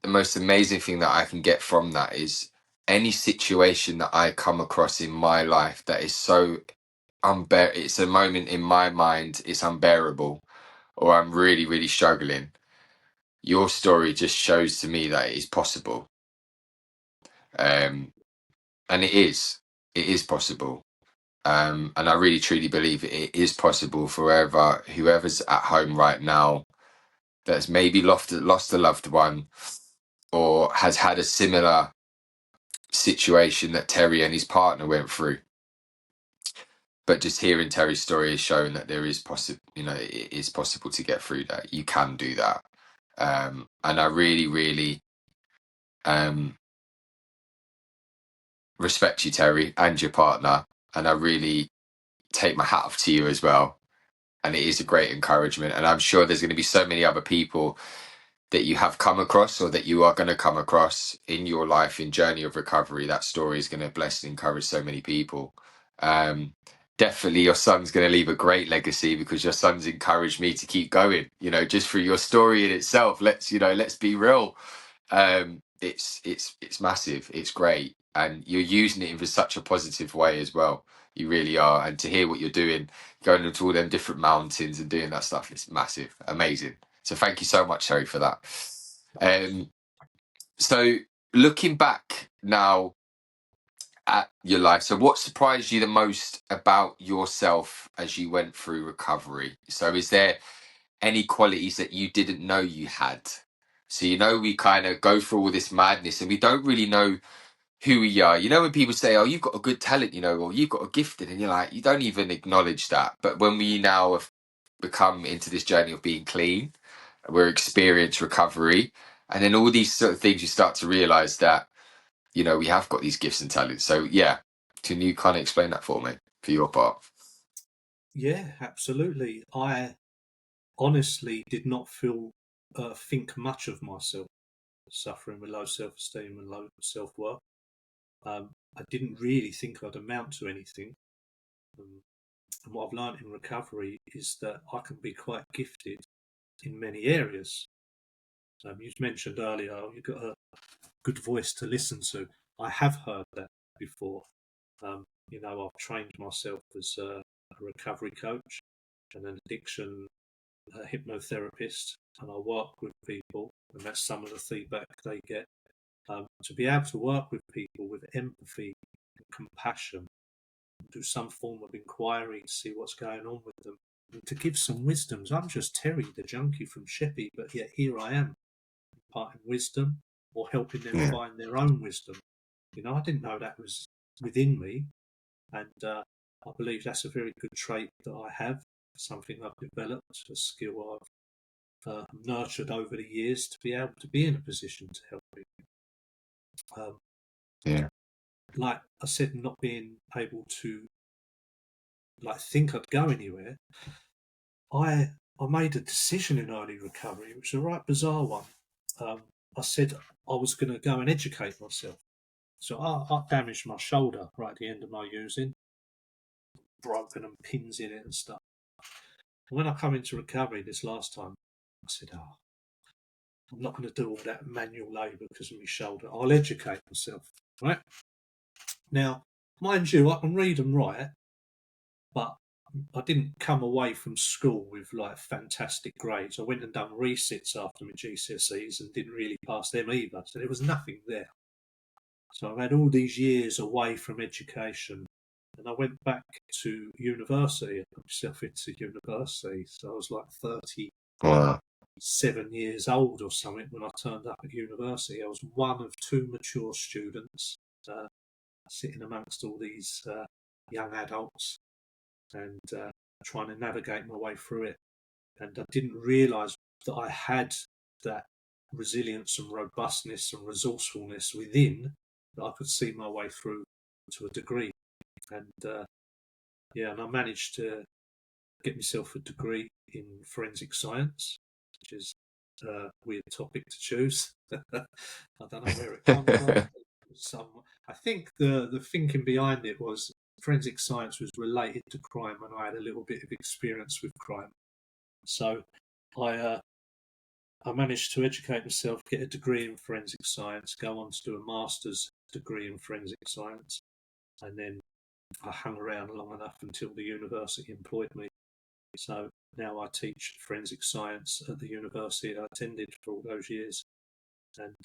the most amazing thing that I can get from that is any situation that I come across in my life that is so it's a moment in my mind, it's unbearable, or I'm really, really struggling. Your story just shows to me that it is possible. And it is possible. And I really truly believe it is possible for whoever's at home right now that's maybe lost a loved one or has had a similar situation that Terry and his partner went through. But just hearing Terry's story has shown that there is possible, it is possible to get through that. You can do that. And I really, really respect you, Terry, and your partner. And I really take my hat off to you as well. And it is a great encouragement. And I'm sure there's going to be so many other people that you have come across or that you are going to come across in your life in journey of recovery. That story is going to bless and encourage so many people. Definitely your son's going to leave a great legacy because your son's encouraged me to keep going, just through your story in itself. Let's be real. It's massive. It's great. And you're using it in such a positive way as well. You really are. And to hear what you're doing, going into all them different mountains and doing that stuff, it's massive. Amazing. So thank you so much, Terry, for that. So looking back now at your life, so what surprised you the most about yourself as you went through recovery? So is there any qualities that you didn't know you had? So, we kind of go through all this madness and we don't really know who we are. When people say, oh, you've got a good talent, or you've got a gifted, and you're like, you don't even acknowledge that. But when we now have become into this journey of being clean, we're experienced recovery, and then all these sort of things, you start to realize that, we have got these gifts and talents. So, yeah, can you kind of explain that for me, for your part? Yeah, absolutely. I honestly did not think much of myself, suffering with low self-esteem and low self-worth. I didn't really think I'd amount to anything. And what I've learned in recovery is that I can be quite gifted in many areas. You mentioned earlier you've got a good voice to listen to. I have heard that before. I've trained myself as a recovery coach and an addiction hypnotherapist, and I work with people, and that's some of the feedback they get. To be able to work with people with empathy and compassion, do some form of inquiry to see what's going on with them, and to give some wisdoms. I'm just Terry, the junkie from Sheppey, but yet here I am, imparting wisdom or helping them Yeah. find their own wisdom. I didn't know that was within me, and I believe that's a very good trait that I have, something I've developed, a skill I've nurtured over the years to be able to be in a position to help people. Yeah. Like I said, not being able to think I'd go anywhere. I made a decision in early recovery, which was a right bizarre one. I said I was going to go and educate myself. So I damaged my shoulder right at the end of my using, broken and pins in it and stuff. And when I come into recovery this last time, I said, I'm not going to do all that manual labour because of my shoulder. I'll educate myself, right? Now, mind you, I can read and write, but I didn't come away from school with fantastic grades. I went and done resits after my GCSEs and didn't really pass them either. So there was nothing there. So I've had all these years away from education, and I went back to university. I put myself into university. So I was 37 Wow. years old or something when I turned up at university. I was one of two mature students sitting amongst all these young adults and trying to navigate my way through it. And I didn't realise that I had that resilience and robustness and resourcefulness within that I could see my way through to a degree. And and I managed to get myself a degree in forensic science, which is a weird topic to choose. I don't know where it come from. I think the thinking behind it was forensic science was related to crime, and I had a little bit of experience with crime. So I managed to educate myself, get a degree in forensic science, go on to do a master's degree in forensic science, and then I hung around long enough until the university employed me. So now I teach forensic science at the university I attended for all those years. And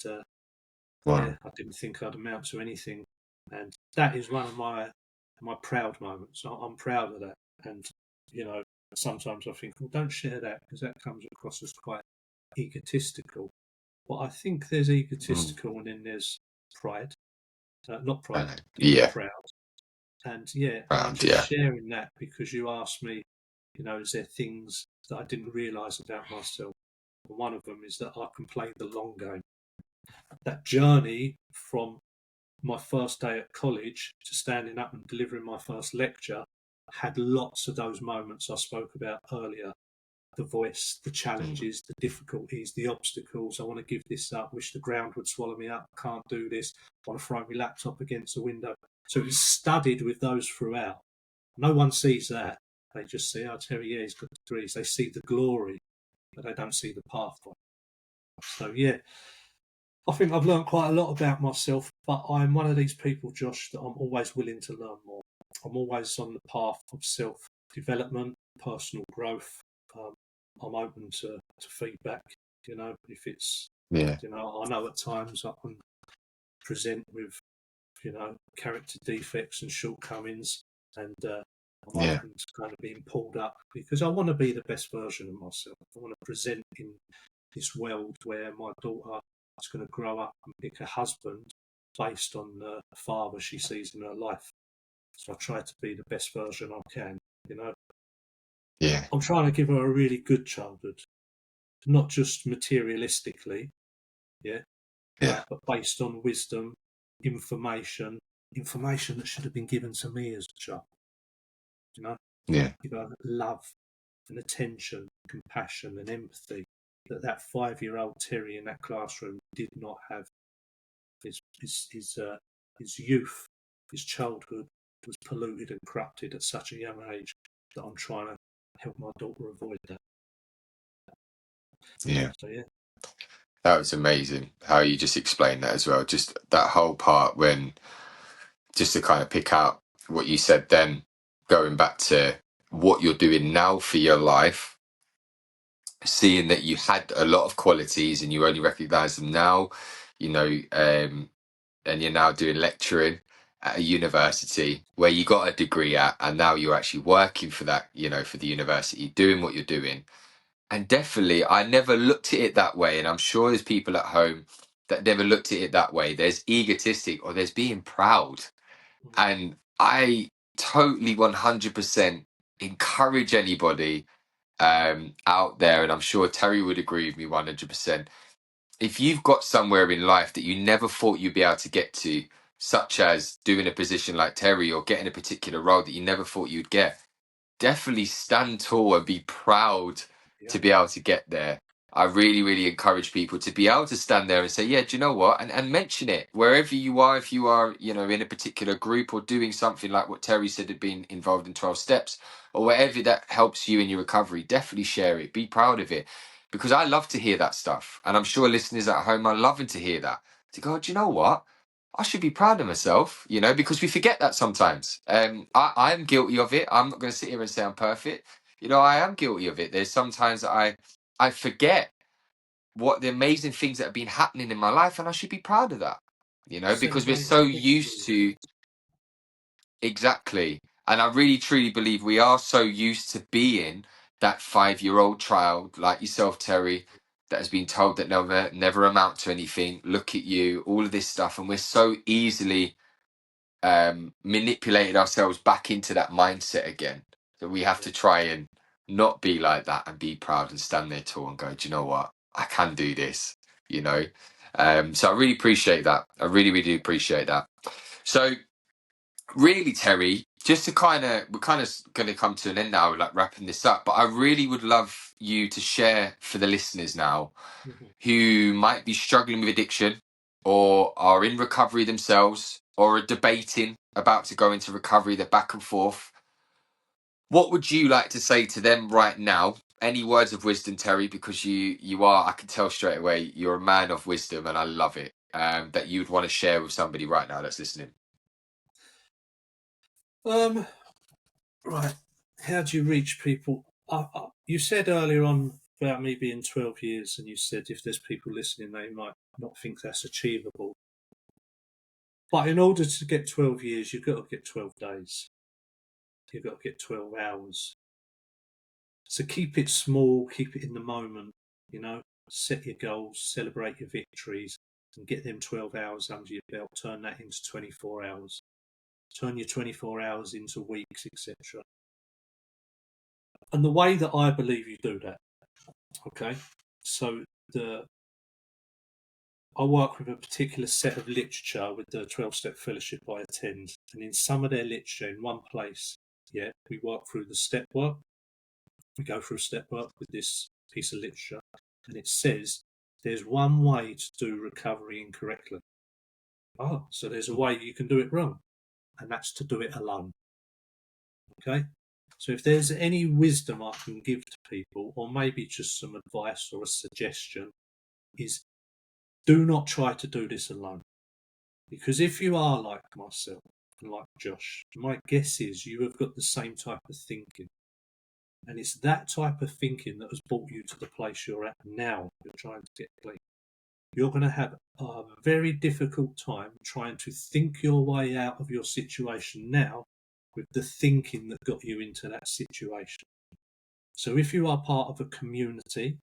Wow. yeah, I didn't think I'd amount to anything. And that is one of my proud moments. I'm proud of that. And, you know, sometimes I think, well, don't share that because that comes across as quite egotistical. But I think there's Mm. egotistical and then there's pride. Not I pride, know. Yeah. proud. And yeah, and I'm Round. just Yeah. sharing that because you asked me, is there things that I didn't realise about myself? And one of them is that I can play the long game. That journey from my first day at college to standing up and delivering my first lecture had lots of those moments I spoke about earlier. The voice, the Mm. challenges, the difficulties, the obstacles. I want to give this up, wish the ground would swallow me up, can't do this, I want to throw my laptop against the window. So it's studied with those throughout. No one sees that. They just see, oh, Terry, yeah, he's got degrees. They see the glory, but they don't see the pathway. So, yeah, I think I've learned quite a lot about myself, but I'm one of these people, Josh, that I'm always willing to learn more. I'm always on the path of self development, personal growth. Um, I'm open to feedback, if it's, Yeah. I know at times I can present with, character defects and shortcomings, and I'm Yeah. open to kind of being pulled up because I want to be the best version of myself. I want to present in this world where my daughter is going to grow up and pick a husband based on the father she sees in her life. So I try to be the best version I can. You know, Yeah. I'm trying to give her a really good childhood, not just materialistically, yeah, Yeah. but based on wisdom, information, information that should have been given to me as a child. You know, Yeah. give her love and attention, compassion and empathy that 5-year-old Terry in that classroom did not have. His youth, his childhood was polluted and corrupted at such a young age that I'm trying to help my daughter avoid that. Yeah. So yeah. That was amazing how you just explained that as well. Just that whole part when, just to kind of pick out what you said then, going back to what you're doing now for your life, seeing that you had a lot of qualities and you only recognize them now, you know, and you're now doing lecturing at a university where you got a degree at, and now you're actually working for that, for the university, doing what you're doing. And definitely, I never looked at it that way. And I'm sure there's people at home that never looked at it that way. There's egotistic or there's being proud. And I totally 100% encourage anybody out there, and I'm sure Terry would agree with me 100%. If you've got somewhere in life that you never thought you'd be able to get to, such as doing a position like Terry or getting a particular role that you never thought you'd get, definitely stand tall and be proud Yeah. to be able to get there. I really, really encourage people to be able to stand there and say, yeah, do you know what? And mention it wherever you are. If you are, in a particular group or doing something like what Terry said had been involved in 12 steps or whatever that helps you in your recovery, definitely share it. Be proud of it because I love to hear that stuff. And I'm sure listeners at home are loving to hear that. To go, do you know what? I should be proud of myself, because we forget that sometimes. I'm guilty of it. I'm not going to sit here and say I'm perfect. I am guilty of it. There's sometimes that I forget what the amazing things that have been happening in my life, and I should be proud of that. Because we're Celebrate so the used victories. to exactly, and I really truly believe we are so used to being that 5-year-old child like yourself, Terry, that has been told that never amount to anything. Look at you, all of this stuff, and we're so easily manipulated ourselves back into that mindset again that we have Yeah. to try and not be like that and be proud and stand there tall and go, do you know what? I can do this, you know? So I really appreciate that. I really, really do appreciate that. So really, Terry, just to we're kind of going to come to an end now, like wrapping this up, but I really would love you to share for the listeners now Mhm. who might be struggling with addiction or are in recovery themselves or are debating about to go into recovery, they're back and forth. What would you like to say to them right now? Any words of wisdom, Terry? Because you are, I can tell straight away, you're a man of wisdom and I love it. that you'd want to share with somebody right now that's listening? Right. How do you reach people? You said earlier on about me being 12 years, and you said if there's people listening, they might not think that's achievable. But in order to get 12 years, you've got to get 12 days. You've got to get 12 hours. So keep it small, keep it in the moment, set your goals, celebrate your victories, and get them 12 hours under your belt, turn that into 24 hours. Turn your 24 hours into weeks, etc. And the way that I believe you do that, okay, so I work with a particular set of literature with the 12-step fellowship I attend, and in some of their literature, in one place, we work through the step work. We go through step work with this piece of literature, and it says there's one way to do recovery incorrectly. Oh, so there's a way you can do it wrong, and that's to do it alone. Okay? So if there's any wisdom I can give to people, or maybe just some advice or a suggestion, is do not try to do this alone. Because if you are like myself and like Josh, my guess is you have got the same type of thinking. And it's that type of thinking that has brought you to the place you're at now. You're trying to get clean. You're going to have a very difficult time trying to think your way out of your situation now with the thinking that got you into that situation. So if you are part of a community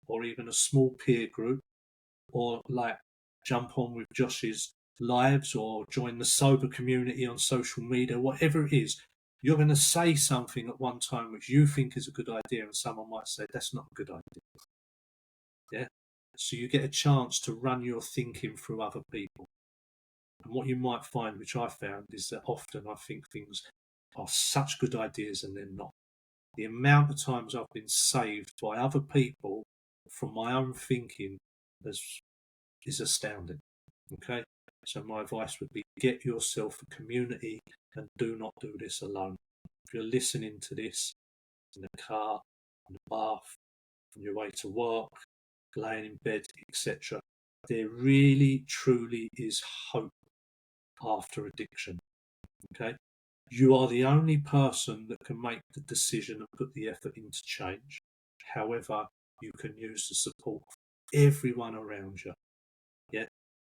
or even a small peer group, or like jump on with Josh's lives or join the sober community on social media, whatever it is, you're going to say something at one time which you think is a good idea, and someone might say that's not a good idea. Yeah. So you get a chance to run your thinking through other people. And what you might find, which I found, is that often I think things are such good ideas and they're not. The amount of times I've been saved by other people from my own thinking is astounding. Okay? So my advice would be get yourself a community and do not do this alone. If you're listening to this in the car, in the bath, on your way to work, laying in bed, etc., there really, truly is hope after addiction. Okay? You are the only person that can make the decision and put the effort into change. However, you can use the support of everyone around you. Yeah.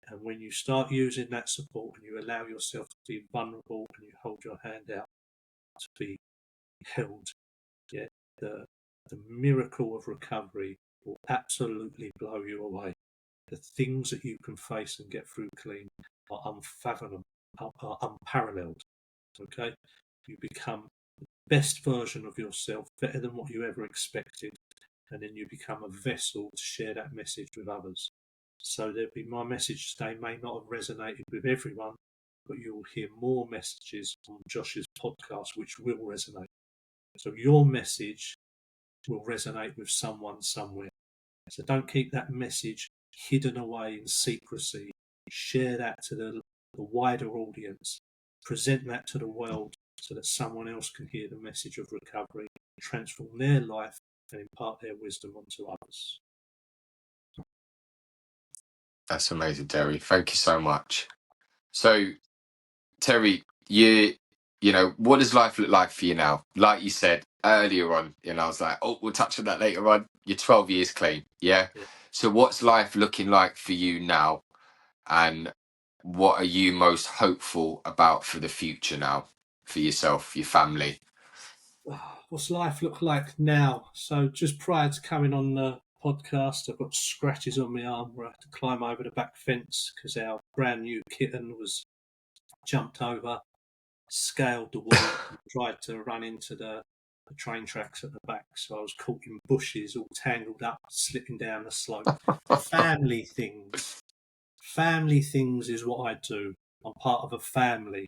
And when you start using that support and you allow yourself to be vulnerable and you hold your hand out to be held, the miracle of recovery will absolutely blow you away. The things that you can face and get through clean are unfathomable, are unparalleled. Okay? You become the best version of yourself, better than what you ever expected, and then you become a vessel to share that message with others. So my message today may not have resonated with everyone, but you will hear more messages on Josh's podcast which will resonate. So your message will resonate with someone somewhere. So don't keep that message hidden away in secrecy. Share that to the wider audience. Present that to the world so that someone else can hear the message of recovery, transform their life, and impart their wisdom onto others. That's amazing, Terry. Thank you so much. So, Terry, what does life look like for you now? Like you said earlier on, I was like, oh, we'll touch on that later on. You're 12 years clean, yeah? Yeah. So what's life looking like for you now? And what are you most hopeful about for the future now? For yourself, your family? What's life look like now? So just prior to coming on the podcast, I've got scratches on my arm where I had to climb over the back fence because our brand new kitten was jumped over, scaled the wall, and tried to run into the train tracks at the back. So I was caught in bushes, all tangled up, slipping down the slope. Family things. Family things is what I do. I'm part of a family.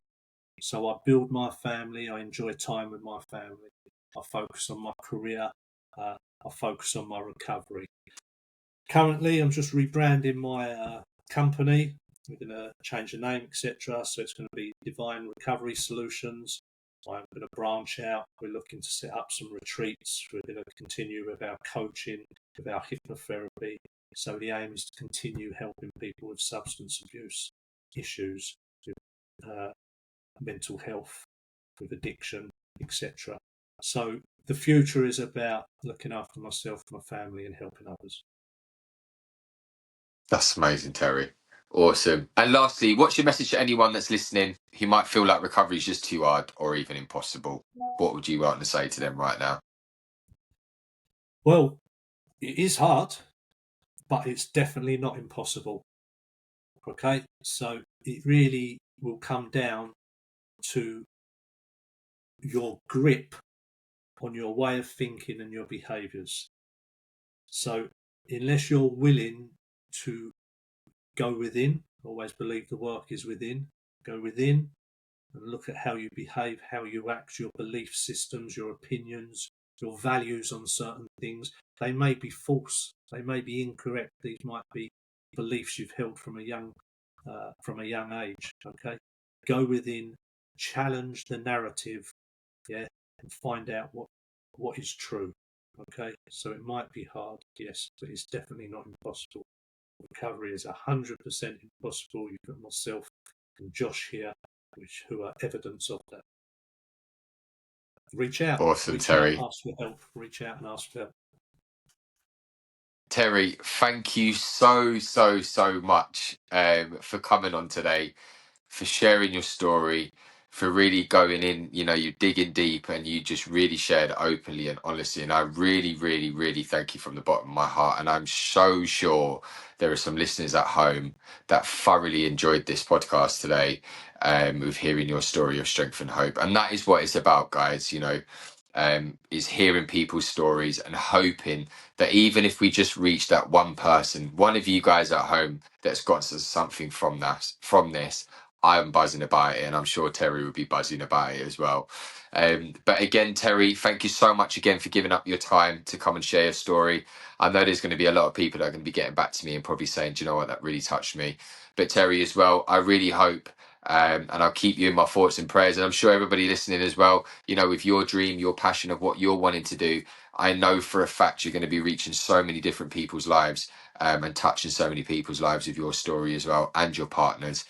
So I build my family. I enjoy time with my family. I focus on my career. I focus on my recovery. Currently, I'm just rebranding my company. We're going to change the name, etc. So it's going to be Divine Recovery Solutions. I'm going to branch out. We're looking to set up some retreats. We're going to continue with our coaching, with our hypnotherapy. So the aim is to continue helping people with substance abuse issues, with mental health, with addiction, etc. So the future is about looking after myself, my family, and helping others. That's amazing, Terry. Awesome. And lastly, what's your message to anyone that's listening who might feel like recovery is just too hard or even impossible? What would you want to say to them right now? Well, it is hard, but it's definitely not impossible. Okay, so it really will come down to your grip on your way of thinking and your behaviours. So, unless you're willing to go within, always believe the work is within, go within and look at how you behave, how you act, your belief systems, your opinions, your values on certain things. They may be false, they may be incorrect. These might be beliefs you've held from a young age. Okay, go within, challenge the narrative, yeah, and find out what is true. Okay, so it might be hard, yes, but it's definitely not impossible. Recovery is 100% impossible. You've got myself and Josh here, who are evidence of that. Reach out, Awesome, Terry. ask for help. Reach out and ask for help. Terry, thank you so much for coming on today, for sharing your story, for really going in. You know, you digging deep and you just really shared openly and honestly. And I really thank you from the bottom of my heart. And I'm so sure there are some listeners at home that thoroughly enjoyed this podcast today, with hearing your story of strength and hope. And that is what it's about, guys. You know, is hearing people's stories and hoping that even if we just reach that one person, one of you guys at home that's got something from this, I'm buzzing about it, and I'm sure Terry would be buzzing about it as well. But again, Terry, thank you so much again for giving up your time to come and share your story. I know there's going to be a lot of people that are going to be getting back to me and probably saying, "Do you know what? That really touched me." But Terry as well, I really hope. And I'll keep you in my thoughts and prayers. And I'm sure everybody listening as well, you know, with your dream, your passion of what you're wanting to do, I know for a fact you're going to be reaching so many different people's lives, and touching so many people's lives with your story as well, and your partners.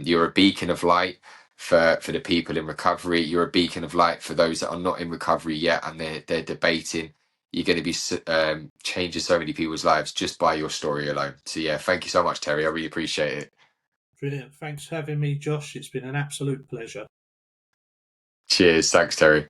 You're a beacon of light for the people in recovery. You're a beacon of light for those that are not in recovery yet and they're debating. You're going to be changing so many people's lives just by your story alone. So yeah, thank you so much, Terry. I really appreciate it. Brilliant. Thanks for having me, Josh. It's been an absolute pleasure. Cheers. Thanks, Terry.